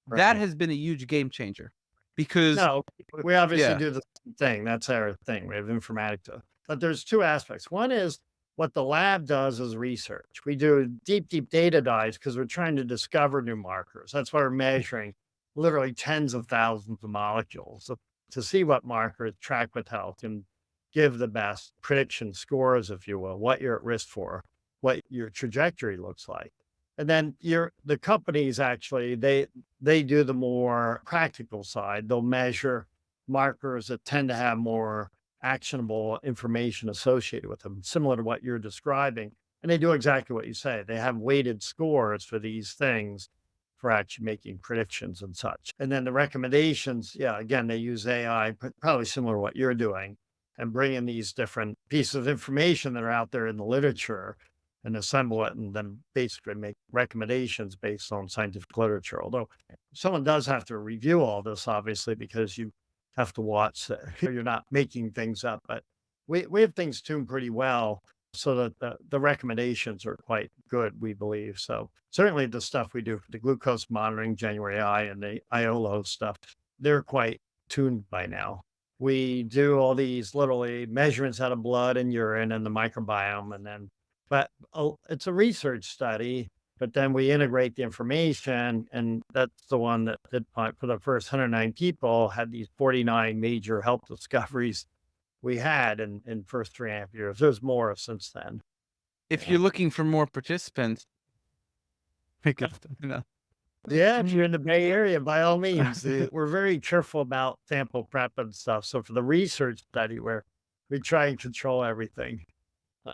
That Right. has been a huge game changer because, No, we obviously yeah, do the same thing. That's our thing. We have Informatica. But there's two aspects. One is what the lab does is research. We do deep, deep data dives because we're trying to discover new markers. That's why we're measuring literally tens of thousands of molecules to see what markers track with health and give the best prediction scores, if you will, what you're at risk for, what your trajectory looks like. And then the companies actually they do the more practical side. They'll measure markers that tend to have more actionable information associated with them, similar to what you're describing. And they do exactly what you say. They have weighted scores for these things for actually making predictions and such. And then the recommendations, yeah, again, they use AI, probably similar to what you're doing, and bring in these different pieces of information that are out there in the literature and assemble it and then basically make recommendations based on scientific literature. Although someone does have to review all this, obviously, because you have to watch that you're not making things up. But we have things tuned pretty well so that the recommendations are quite good, we believe. So certainly the stuff we do for the glucose monitoring, January I and the IOLO stuff, they're quite tuned by now. We do all these literally measurements out of blood and urine and the microbiome, and then but, it's a research study, but then we integrate the information, and that's the one that did for the first 109 people, had these 49 major health discoveries we had in first 3.5 years. There's more since then. if Yeah. you're looking for more participants, pick up, Yeah, if you're in the Bay Area, by all means, we're very careful about sample prep and stuff. So for the research study where we try and control everything.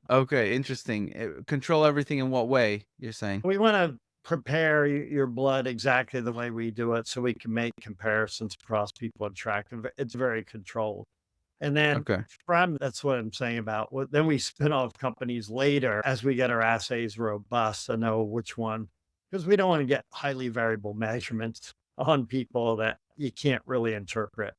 Okay, interesting. Control everything in what way, you're saying? We wanna prepare your blood exactly the way we do it so we can make comparisons across people and track them. It's very controlled. And then Okay. from that's what I'm saying about what then we spin off companies later as we get our assays robust to know which one because we don't want to get highly variable measurements on people that you can't really interpret.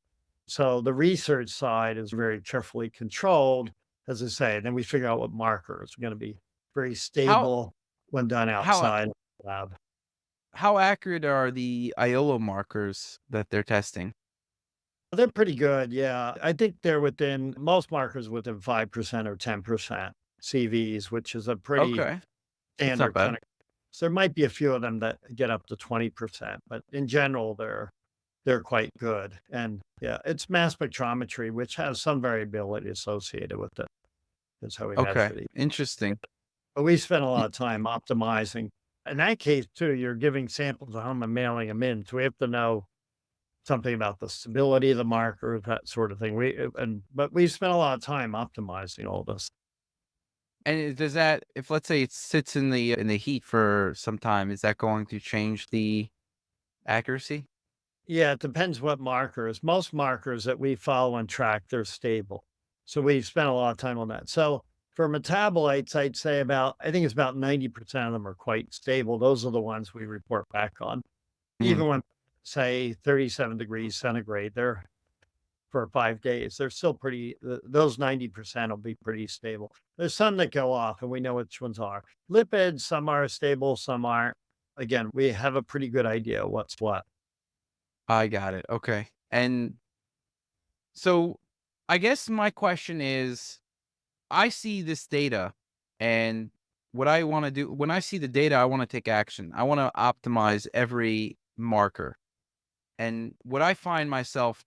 So the research side is very carefully controlled, as I say, then we figure out what markers are going to be very How stable when done how outside of the lab. how accurate are the Iolo markers that they're testing? They're pretty good, yeah. I think they're within most markers within 5% or 10% CVs, which is a pretty Okay, that's not standard bad. kind of. So there might be a few of them that get up to 20%, but in general, they're quite good. And yeah, it's mass spectrometry, which has some variability associated with it. That's how we Okay, measure these. interesting. But we spent a Y lot of time optimizing. In that case, too, you're giving samples at home and mailing them in. So we have to know something about the stability of the marker, that sort of thing. But we spent a lot of time optimizing all this. does that, if let's say it sits in the heat for some time, is that going to change the accuracy? Yeah, it depends what markers. Most markers that we follow and track, they're stable. So we spent a lot of time on that. So for metabolites, I'd say I think it's about 90% of them are quite stable. Those are the ones we report back on. Mm, Even when, say, 37 degrees centigrade, they're for 5 days, they're still those 90% will be pretty stable. There's some that go off and we know which ones are. Lipids, some are stable, some aren't. Again, we have a pretty good idea what's what. I got it, okay. And so, I guess my question is, I see this data, and what I wanna do when I see the data, I wanna take action. I wanna optimize every marker. And what I find myself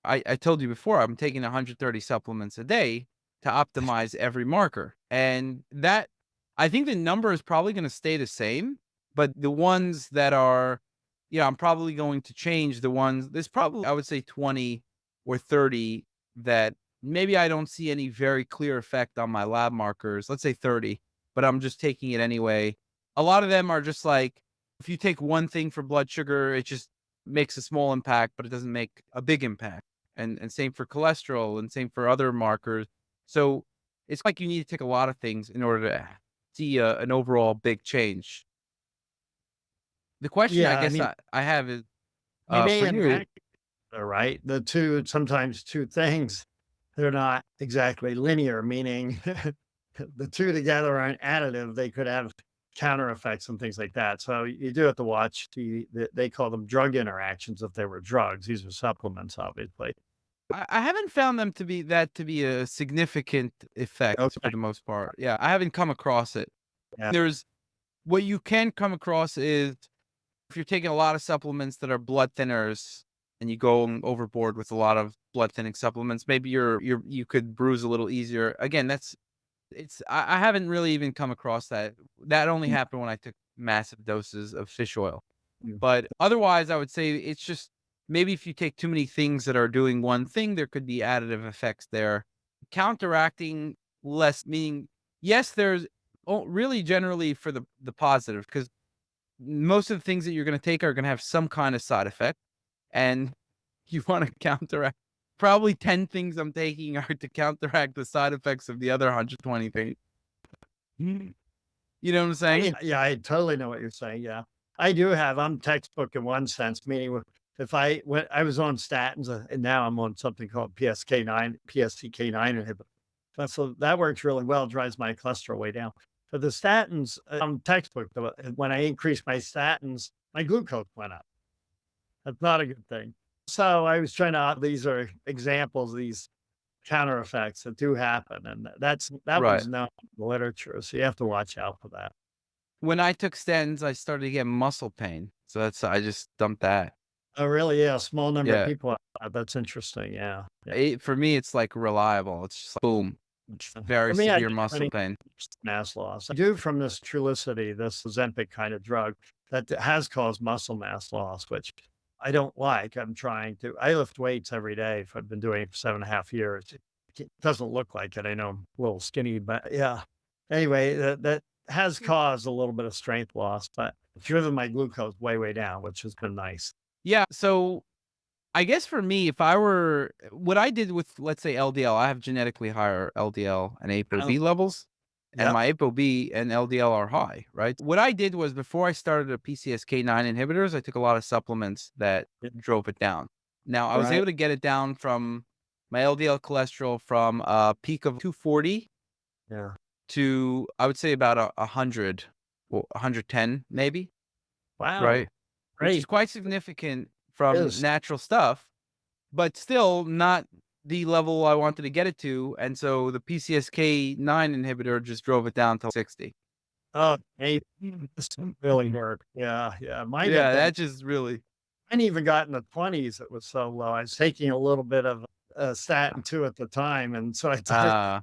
I told you before, I'm taking 130 supplements a day to optimize every marker. And that I think the number is probably gonna stay the same, but the ones that are I'm probably going to change the ones there's probably, I would say 20 or 30 that maybe I don't see any very clear effect on my lab markers. Let's say 30, but I'm just taking it anyway. A lot of them are just like, if you take one thing for blood sugar, it just makes a small impact, but it doesn't make a big impact. And same for cholesterol and same for other markers. So it's like you need to take a lot of things in order to see an overall big change. The question I Yeah, I guess mean, I have is they may for you. interact, right? Sometimes two things, they're not exactly linear, meaning the two together aren't additive. They could have counter effects and things like that. So you do have to watch they call them drug interactions if they were drugs. These are supplements, obviously. I haven't found them to be a significant effect for Okay. the most part. Yeah, I haven't come across it. Yeah. There's what you can come across is if you're taking a lot of supplements that are blood thinners and you go overboard with a lot of blood thinning supplements, maybe you could bruise a little easier. Again, I haven't really even come across that. That only Mm, happened when I took massive doses of fish oil. mm. But otherwise, I would say it's just maybe if you take too many things that are doing one thing, there could be additive effects there. Counteracting less, meaning, yes, there's really generally for the positive, because most of the things that you're going to take are going to have some kind of side effect. And you want to counteract. Probably 10 things I'm taking are to counteract the side effects of the other 120 things. You know what I'm I mean, saying? yeah, I totally know what you're saying. Yeah. I'm textbook in one sense, meaning if when I was on statins and now I'm on something called PSCK9 inhibitor. So that works really well, drives my cholesterol way down. For the statins, textbook, when I increased my statins, my glucose went up. That's not a good thing. So I was these are examples, these counter effects that do happen. And that Right. one's known in the literature. So you have to watch out for that. When I took statins, I started to get muscle pain. So I just dumped that. Oh, really? Yeah, a small number of Yeah. people have that. That's interesting. Yeah, yeah. For me, it's like reliable. It's just like, boom, very For me, I severe did muscle running pain. mass loss. I do from this Trulicity, this Ozempic kind of drug that has caused muscle mass loss, which I don't like. I lift weights every day. If I've been doing it for 7.5 years. It doesn't look like it. I know I'm a little skinny, but yeah. Anyway, that has caused a little bit of strength loss, but it's driven my glucose way, way down, which has been nice. Yeah. So I guess for me, if I were what I did with, let's say, LDL, I have genetically higher LDL and Oh, ApoB levels, and yep. my ApoB and LDL are high, right? What I did was before I started the PCSK9 inhibitors, I took a lot of supplements that Yeah, drove it down. Now, I was right. able to get it down from my LDL cholesterol from a peak of 240 Yeah. to, I would say about 100 or 110 maybe, Wow. right? Which is Great. quite significant from Is. natural stuff, but still not the level I wanted to get it to. And so the PCSK9 inhibitor just drove it down to 60. Oh, hey, this didn't really work. Yeah, yeah. Mine had Yeah, been that just really, mine even got in the 20s, it was so low. I was taking a little bit of, statin too at the time, and so I took uh,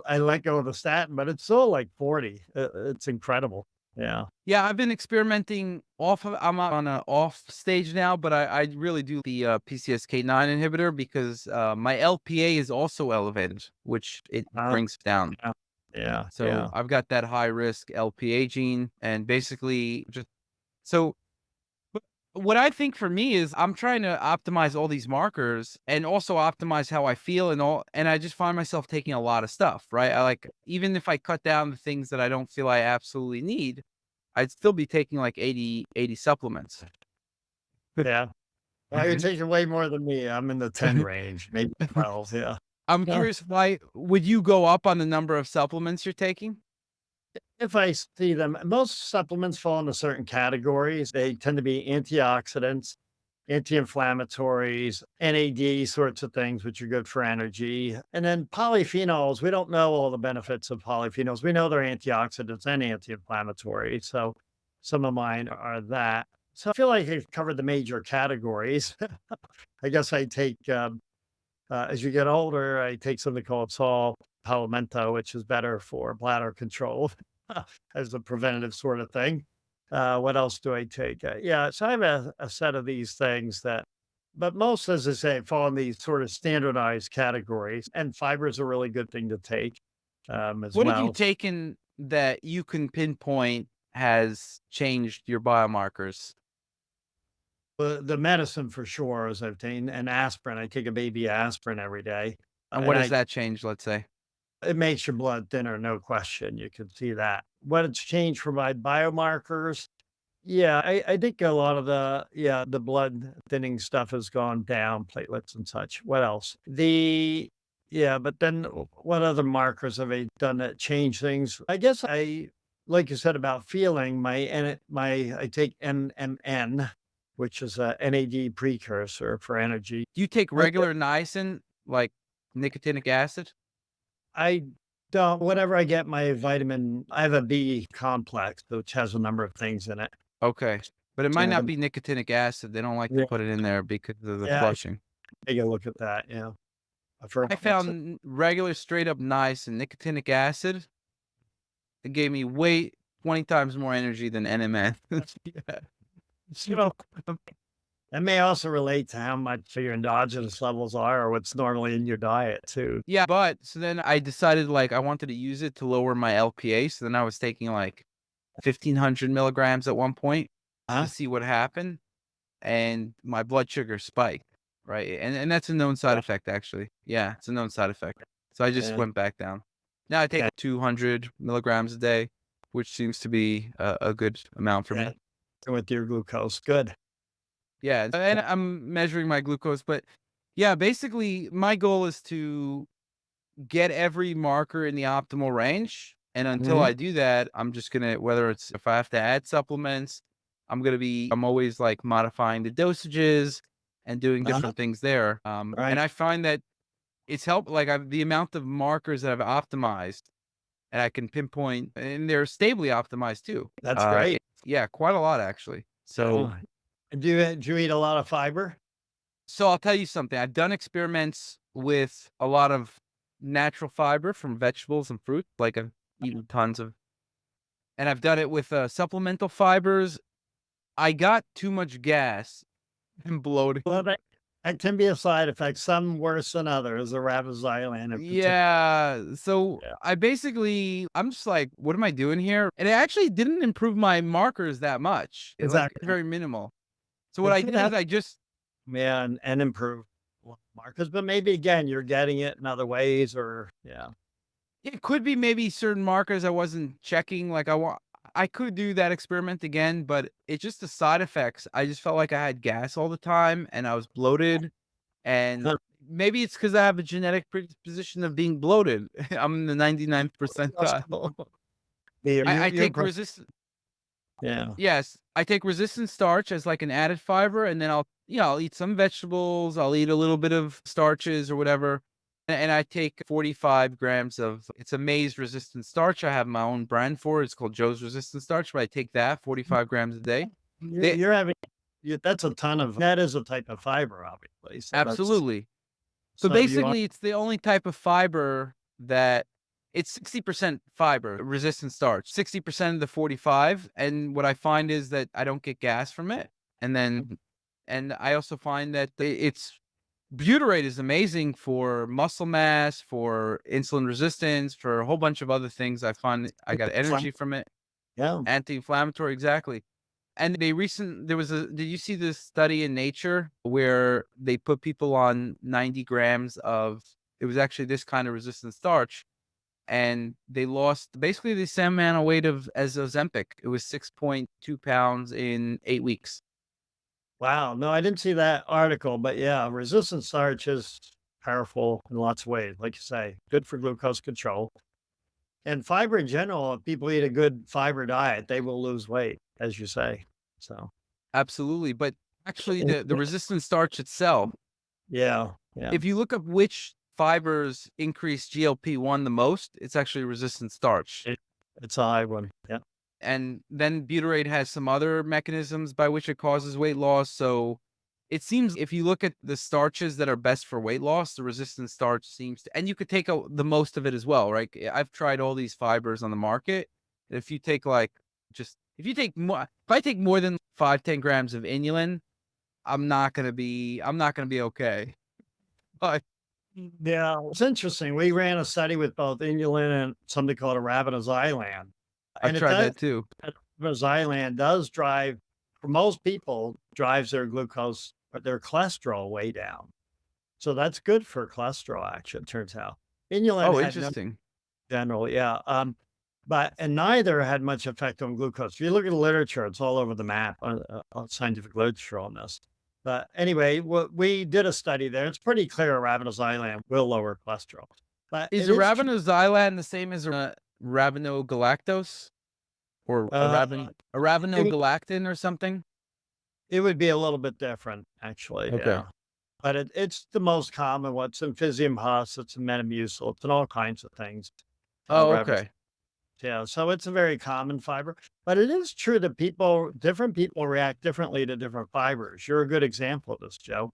I let go of the statin, but it's still like 40. It's incredible. Yeah. yeah, I've been experimenting off of, I'm on a off stage now, but I really do the PCSK9 inhibitor because my LPA is also elevated, which it Uh, brings down. yeah. Yeah, So yeah. I've got that high risk LPA gene, and basically just so what I think for me is I'm trying to optimize all these markers and also optimize how I feel and all. And I just find myself taking a lot of stuff, right? I like, even if I cut down the things that I don't feel I absolutely need, I'd still be taking like 80 supplements. Yeah. Well, you're taking way more than me. I'm in the 10 range, maybe 12, yeah. I'm Yeah. curious, why would you go up on the number of supplements you're taking? If I see them, most supplements fall into certain categories. They tend to be antioxidants, anti-inflammatories, NAD sorts of things, which are good for energy. And then polyphenols, we don't know all the benefits of polyphenols. We know they're antioxidants and anti-inflammatory. So some of mine are that. So I feel like I've covered the major categories. I guess I take, as you get older, I take something called saw palmetto, which is better for bladder control as a preventative sort of thing. What else do I take? Yeah, so I have a set of these things that, but most, as I say, fall in these sort of standardized categories. And fiber is a really good thing to take as What have you well. taken that you can pinpoint has changed your biomarkers? The medicine for sure is I've taken an aspirin. I take a baby aspirin every day, And what and does I that change, let's say? it makes your blood thinner, no question. You can see that. What it's changed for my biomarkers, yeah, I think a lot of the blood thinning stuff has gone down, platelets and such. What else? Yeah, but then what other markers have I done that change things? I guess like you said about feeling, I take NMN, which is a NAD precursor for energy. Do you take I regular niacin, like nicotinic acid? I don't whenever I get my vitamin I have a B complex, which has a number of things in it. Okay. But it might not And be nicotinic acid. They don't like to yeah, put it in there because of the yeah, I should flushing. take a look at that, yeah. I I forgot what's it. found regular straight up niacin, nicotinic acid. It gave me way 20 times more energy than NMN. Yeah. You know, that may also relate to how much your endogenous levels are or what's normally in your diet too. Yeah, but so then I decided like I wanted to use it to lower my LPA. So then I was taking like 1,500 milligrams at one point to Huh? see what happened, and my blood sugar spiked, right? And that's a known side Yeah, effect, actually. Yeah, it's a known side effect. So I just yeah, went back down. Now I take yeah, 200 milligrams a day, which seems to be a good amount for yeah. me. With your glucose, good. Yeah, Yeah. and I'm measuring my glucose, but yeah, basically my goal is to get every marker in the optimal range. And until Mhm. I do that, I'm just gonna, whether it's if I have to add supplements, I'm always like modifying the dosages and doing Uh-huh. different things there. And Right. I find that it's helped, like the amount of markers that I've optimized and I can pinpoint, and they're stably optimized too. That's great. Yeah, quite a lot actually. So, Yeah. Do you eat a lot of fiber? so I'll tell you something. I've done experiments with a lot of natural fiber from vegetables and fruit. Like I've eaten tons of, and I've done it with supplemental fibers. I got too much gas and bloating. Well, that can be a side effect, some worse than others, the Rabozylan in particular. Yeah. So Yeah. I'm just like, what am I doing here? And it actually didn't improve my markers that much. It like Exactly. very minimal. So what It I could did is have I just, yeah, and improve markers, but maybe again, you're getting it in other ways or yeah. it could be maybe certain markers I wasn't checking. Like I could do that experiment again, but it's just the side effects. I just felt like I had gas all the time and I was bloated, and Huh. maybe it's because I have a genetic predisposition of being bloated. I'm in the 99th percentile. I You're take resistant. yeah. Yes, I take resistant starch as like an added fiber, and then I'll eat some vegetables. I'll eat a little bit of starches or whatever, and I take 45 grams of it's a maize resistant starch. I have my own brand for it. It's called Joe's Resistant Starch, but I take that 45 grams a day. You're They you're having that's a ton of that is a type of fiber, obviously. absolutely. So So you are basically, it's the only type of fiber that it's 60% fiber, resistant starch, 60% of the 45. And what I find is that I don't get gas from it. And then, and I also find that it's butyrate is amazing for muscle mass, for insulin resistance, for a whole bunch of other things. I find I got energy from it, yeah. anti-inflammatory, exactly. And there was did you see this study in Nature where they put people on 90 grams of, it was actually this kind of resistant starch, and they lost basically the same amount of weight as Ozempic. It was 6.2 pounds in 8 weeks. Wow. No, I didn't see that article, but yeah, resistant starch is powerful in lots of ways. Like you say, good for glucose control. And fiber in general, if people eat a good fiber diet, they will lose weight, as you say. So, Absolutely. But actually, and the resistant starch itself, yeah, yeah. if you look up which fibers increase GLP-1 the most, it's actually resistant starch. It, it's a high one. Yeah. And then butyrate has some other mechanisms by which it causes weight loss. So it seems if you look at the starches that are best for weight loss, the resistant starch seems to, and you could take the most of it as well, right? I've tried all these fibers on the market. If you take like if you take more, if I take more than 5-10 grams of inulin, I'm not gonna be okay. But Yeah. It's interesting. We ran a study with both inulin and something called a rabinoxyland. I've And it tried does, that too. Xylan does drive, for most people, drives their glucose or their cholesterol way down. So that's good for cholesterol, actually, it turns out. Inulin Oh, had no interesting. general, yeah. But and neither had much effect on glucose. If you look at the literature, it's all over the map on scientific literature on this. But anyway, we did a study there. It's pretty clear rabinoxylan will lower cholesterol. But Is it is true. arabinoxylan the same as rabinogalactose? Or Uh, it, arabinogalactin or something? it would be a little bit different, actually. Okay. Yeah. But it's the most common one. It's in Physium Hus, it's in Metamucil, it's in all kinds of things. Oh, Reference, okay. yeah, so it's a very common fiber. But it is true that different people react differently to different fibers. You're a good example of this, Joe.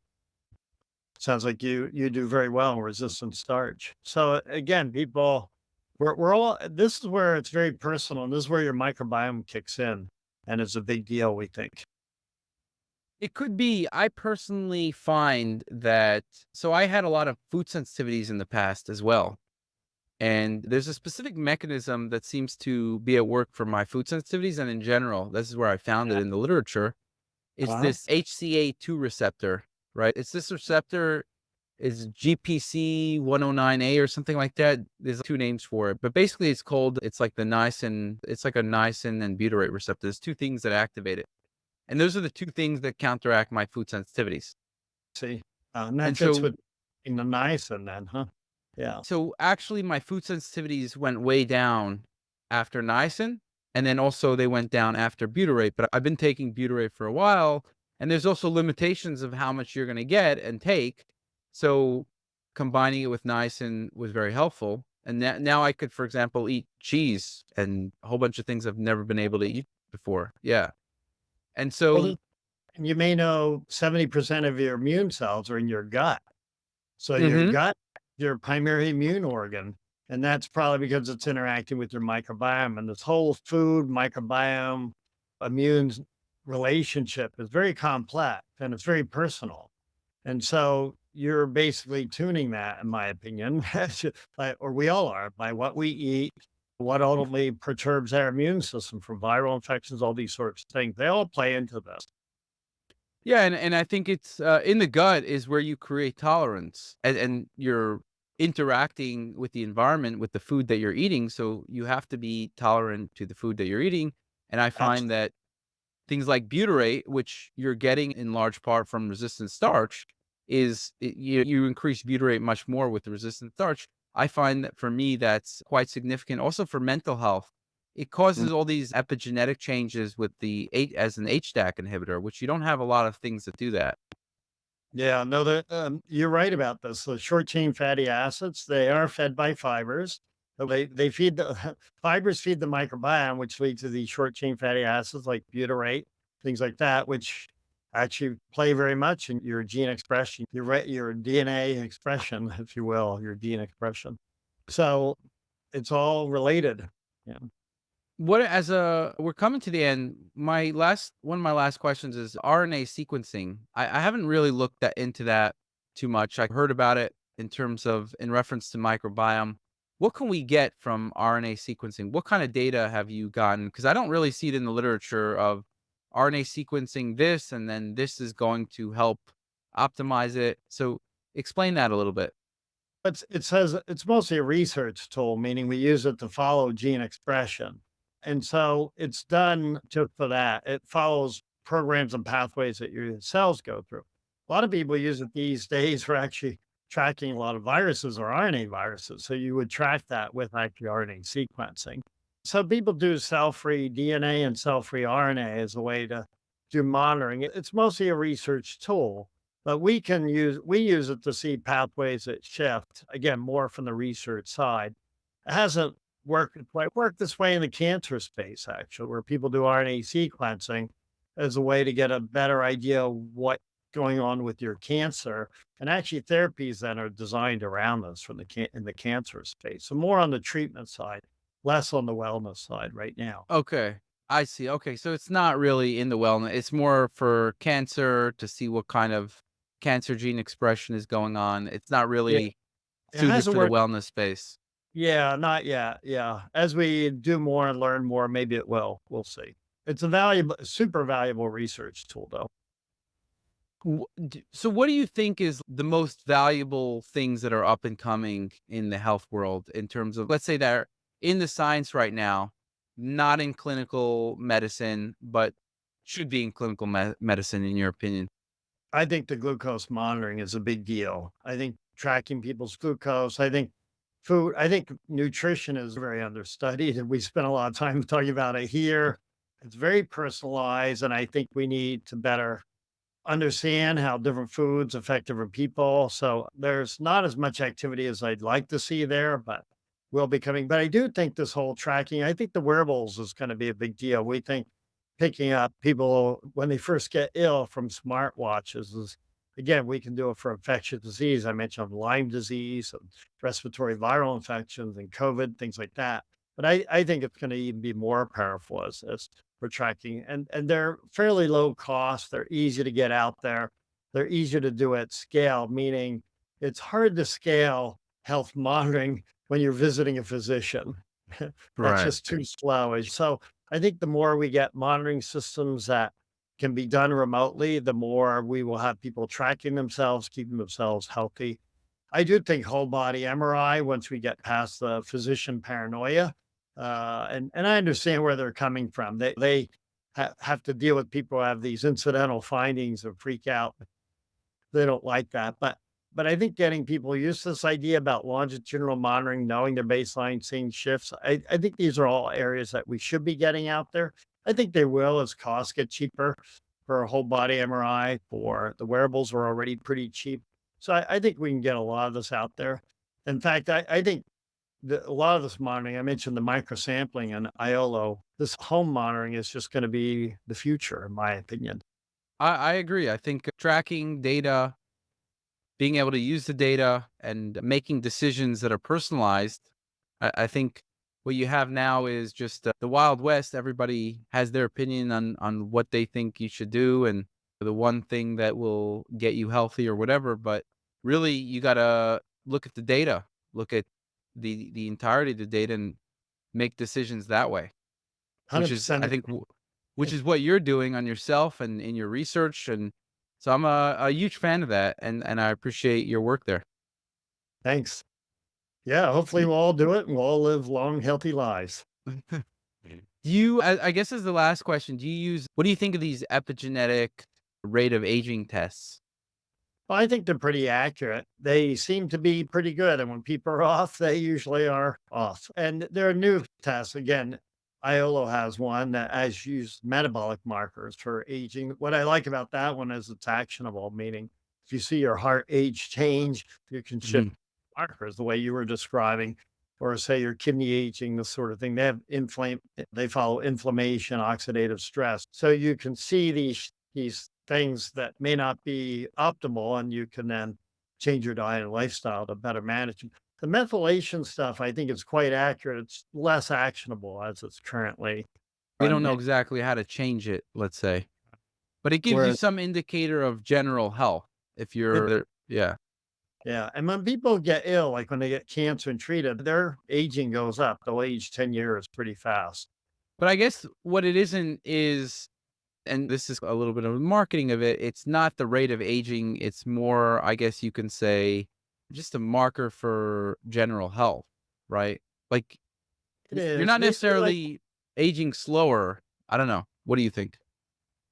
Sounds like you do very well in resistant starch. So again, people, we're all. This is where it's very personal, and this is where your microbiome kicks in, and it's a big deal. We think. It could be. I personally find that so I had a lot of food sensitivities in the past as well. And there's a specific mechanism that seems to be at work for my food sensitivities and in general. This is where I found it in the literature. It's Uh-huh. this HCA2 receptor, right? It's this receptor is GPC 109A or something like that. There's two names for it, but basically it's like the niacin, it's like a niacin and butyrate receptor. There's two things that activate it. And those are the two things that counteract my food sensitivities. See, and that And fits so with in the niacin then, huh? Yeah. so actually my food sensitivities went way down after niacin, and then also they went down after butyrate, but I've been taking butyrate for a while, and there's also limitations of how much you're gonna get and take. So combining it with niacin was very helpful. And now I could, for example, eat cheese and a whole bunch of things I've never been able to eat before. Yeah. And Well, so you may know 70% of your immune cells are in your gut. So your mhm. gut, your primary immune organ, and that's probably because it's interacting with your microbiome. And this whole food microbiome immune relationship is very complex and it's very personal. And so you're basically tuning that, in my opinion, or we all are, by what we eat, what ultimately perturbs our immune system from viral infections, all these sorts of things. They all play into this. Yeah, and I think it's in the gut is where you create tolerance, and you're interacting with the environment with the food that you're eating. So you have to be tolerant to the food that you're eating. And I find Absolutely. that things like butyrate, which you're getting in large part from resistant starch, you increase butyrate much more with the resistant starch. I find that for me, that's quite significant. Also for mental health, it Mm. causes all these epigenetic changes with the eight as an HDAC inhibitor, which you don't have a lot of things that do that. Yeah, no, you're right about this. The short chain fatty acids, they are fed by fibers. They feed the fibers feed the microbiome, which leads to these short chain fatty acids like butyrate, things like that, which actually play very much in your gene expression, your DNA expression, if you will, your gene expression. So it's all related. Yeah. What as a we're coming to the end. My last one of my last questions is RNA sequencing. I haven't really looked into that too much. I heard about it in terms of in reference to microbiome. What can we get from RNA sequencing? What kind of data have you gotten? Because I don't really see it in the literature of RNA sequencing this, and then this is going to help optimize it. So explain that a little bit. It says it's mostly a research tool, meaning we use it to follow gene expression. And so it's done just for that. It follows programs and pathways that your cells go through. A lot of people use it these days for actually tracking a lot of viruses or RNA viruses. So you would track that with actually RNA sequencing. So people do cell-free DNA and cell-free RNA as a way to do monitoring. It's mostly a research tool, but we use it to see pathways that shift, again, more from the research side. It hasn't quite worked this way in the cancer space, actually, where people do RNA sequencing as a way to get a better idea of what's going on with your cancer. And actually therapies that are designed around this from in the cancer space. So more on the treatment side, less on the wellness side right now. Okay. I see. Okay. So it's not really in the wellness. It's more for cancer to see what kind of cancer gene expression is going on. It's not Yeah. really It suited hasn't for the worked. wellness space. Yeah, not yet. Yeah. As we do more and learn more, maybe it will. We'll see. It's a valuable, super valuable research tool, though. So what do you think is the most valuable things that are up and coming in the health world in terms of, let's say they're in the science right now, not in clinical medicine, but should be in clinical medicine, in your opinion? I think the glucose monitoring is a big deal. I think tracking people's glucose, I think nutrition is very understudied, and we spend a lot of time talking about it here. It's very personalized, and I think we need to better understand how different foods affect different people. So there's not as much activity as I'd like to see there, but will be coming. But I do think this whole tracking, I think the wearables is going to be a big deal. We think picking up people when they first get ill from smartwatches is, again, we can do it for infectious disease. I mentioned Lyme disease, and respiratory viral infections, and COVID, things like that. But I think it's going to even be more powerful as for tracking, and they're fairly low cost. They're easy to get out there. They're easier to do at scale, meaning it's hard to scale health monitoring when you're visiting a physician. That's Right. just too slow. So I think the more we get monitoring systems that can be done remotely, the more we will have people tracking themselves, keeping themselves healthy. I do think whole body MRI, once we get past the physician paranoia, and I understand where they're coming from. They have to deal with people who have these incidental findings and freak out. They don't like that, but I think getting people used to this idea about longitudinal monitoring, knowing their baseline, seeing shifts, I think these are all areas that we should be getting out there. I think they will as costs get cheaper for a whole body MRI. For the wearables are already pretty cheap. So I think we can get a lot of this out there. In fact, I think a lot of this monitoring, I mentioned the microsampling and IOLO, this home monitoring is just going to be the future, in my opinion. I agree. I think tracking data, being able to use the data and making decisions that are personalized. I think what you have now is just the Wild West. Everybody has their opinion on what they think you should do and the one thing that will get you healthy or whatever. But really, you got to look at the data, look at the entirety of the data, and make decisions that way. Which is, I 100% think, agree. which is what you're doing on yourself and in your research. And so I'm a huge fan of that, and I appreciate your work there. Thanks. Yeah, hopefully Y- we'll all do it and we'll all live long, healthy lives. Do you, I guess as the last question, what do you think of these epigenetic rate of aging tests? I think they're pretty accurate. They seem to be pretty good. And when people are off, they usually are off. And there are new tests. Again, IOLO has one that has used metabolic markers for aging. What I like about that one is it's actionable, meaning if you see your heart age change, you can shift Mhm. markers the way you were describing, or say your kidney aging, this sort of thing. They follow inflammation, oxidative stress. So you can see these things that may not be optimal, and you can then change your diet and lifestyle to better manage them. The methylation stuff, I think, is quite accurate. It's less actionable as it's currently We don't run. know exactly how to change it, let's say, but it gives you Whereas some indicator of general health if it, you're yeah. yeah. And when people get ill, like when they get cancer and treated, their aging goes up. They'll age 10 years pretty fast. But I guess what it isn't is, and this is a little bit of the marketing of it, it's not the rate of aging, it's more, I guess you can say, just a marker for general health, right? Like, It you're is. not Maybe like necessarily aging slower. I don't know. What do you think?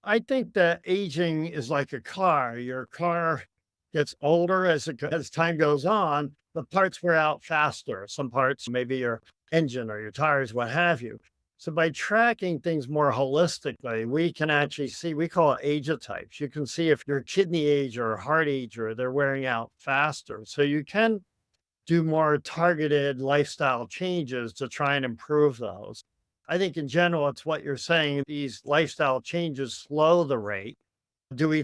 I think that aging is like a car. Your car gets older as time goes on. The parts wear out faster. Some parts, maybe your engine or your tires, what have you. So by tracking things more holistically, we can actually see. We call it ageotypes. You can see if your kidney age or heart age or they're wearing out faster. So you can do more targeted lifestyle changes to try and improve those. I think in general, it's what you're saying. These lifestyle changes slow the rate. Do I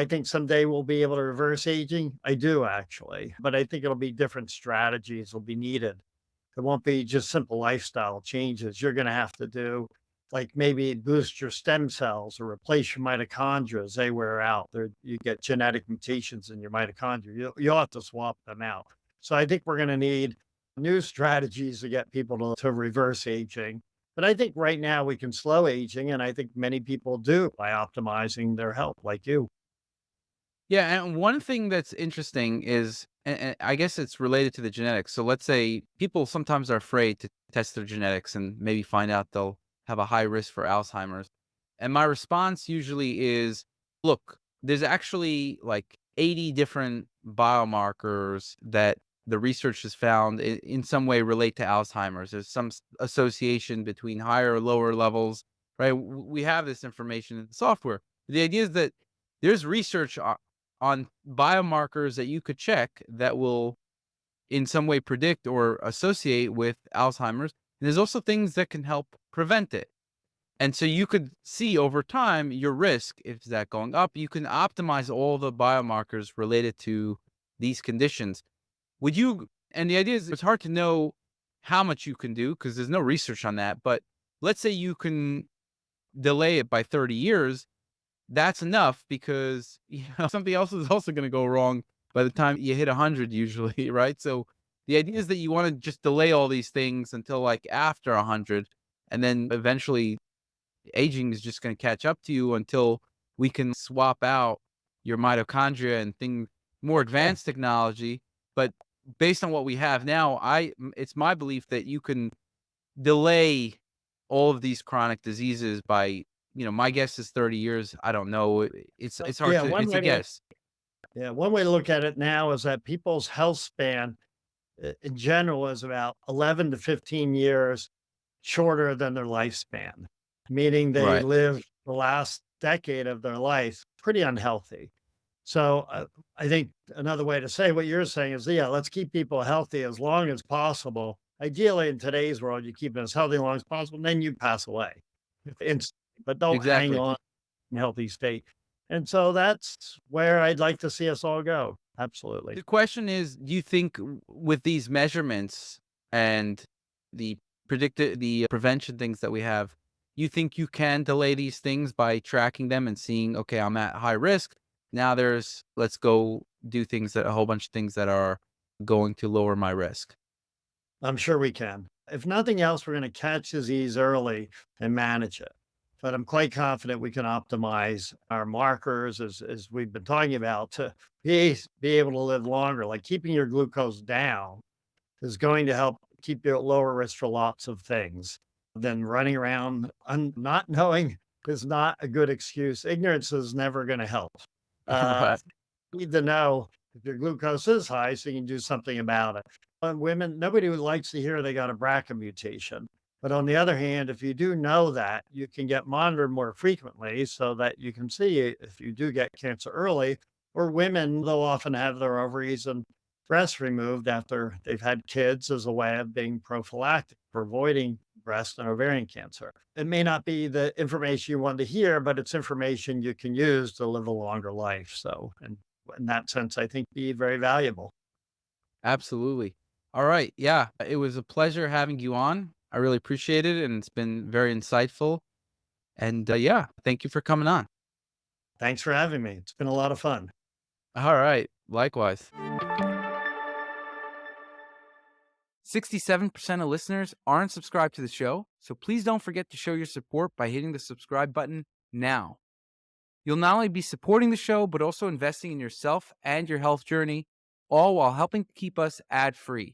think someday we'll be able to reverse aging? I do actually, but I think it'll be different strategies will be needed. It won't be just simple lifestyle changes. You're going to have to do like maybe boost your stem cells or replace your mitochondria as they wear out. You get genetic mutations in your mitochondria. You'll have to swap them out. So I think we're going to need new strategies to get people to reverse aging. But I think right now we can slow aging, and I think many people do by optimizing their health, like you. Yeah, and one thing that's interesting is, and I guess it's related to the genetics. So let's say people sometimes are afraid to test their genetics and maybe find out they'll have a high risk for Alzheimer's. And my response usually is, look, there's actually like 80 different biomarkers that the research has found in some way relate to Alzheimer's. There's some association between higher or lower levels, right? We have this information in the software. The idea is that there's research on biomarkers that you could check that will in some way predict or associate with Alzheimer's. And there's also things that can help prevent it. And so you could see over time your risk, if that going up, you can optimize all the biomarkers related to these conditions. Would you, and the idea is it's hard to know how much you can do because there's no research on that. But let's say you can delay it by 30 years, that's enough because, something else is also gonna go wrong by the time you hit 100 usually, right? So, the idea is that you wanna just delay all these things until, like, after 100, and then eventually aging is just gonna catch up to you until we can swap out your mitochondria and things more Yeah. advanced technology, but based on what we have now, it's my belief that you can delay all of these chronic diseases by, my guess is 30 years. I don't know. It's hard Yeah, to it's a guess. one way to look at it now is that people's health span in general is about 11 to 15 years shorter than their lifespan, meaning they Right. live the last decade of their life pretty unhealthy. So I think another way to say what you're saying is, yeah, let's keep people healthy as long as possible. Ideally, in today's world, you keep them as healthy as long as possible, and then you pass away. Instantly, but don't hang Exactly. on in a healthy state. And so that's where I'd like to see us all go. Absolutely. The question is, do you think with these measurements and the prevention things that we have, you think you can delay these things by tracking them and seeing, okay, I'm at high risk. Now let's go do things that a whole bunch of things that are going to lower my risk. I'm sure we can. If nothing else, we're going to catch disease early and manage it. But I'm quite confident we can optimize our markers as we've been talking about to be able to live longer. Like keeping your glucose down is going to help keep you at lower risk for lots of things than running around not knowing is not a good excuse. Ignorance is never going to help. Uh, Right. need to know if your glucose is high so you can do something about it. On women, nobody likes to hear they got a BRCA mutation. But on the other hand, if you do know that, you can get monitored more frequently so that you can see if you do get cancer early. Or women, they'll often have their ovaries and breasts removed after they've had kids as a way of being prophylactic for avoiding breast and ovarian cancer. It may not be the information you want to hear, but it's information you can use to live a longer life. So, and in that sense, I think be very valuable. Absolutely. All right. Yeah. It was a pleasure having you on. I really appreciate it. And it's been very insightful. And yeah, thank you for coming on. Thanks for having me. It's been a lot of fun. All right. Likewise. 67% of listeners aren't subscribed to the show, so please don't forget to show your support by hitting the subscribe button now. You'll not only be supporting the show, but also investing in yourself and your health journey, all while helping to keep us ad-free.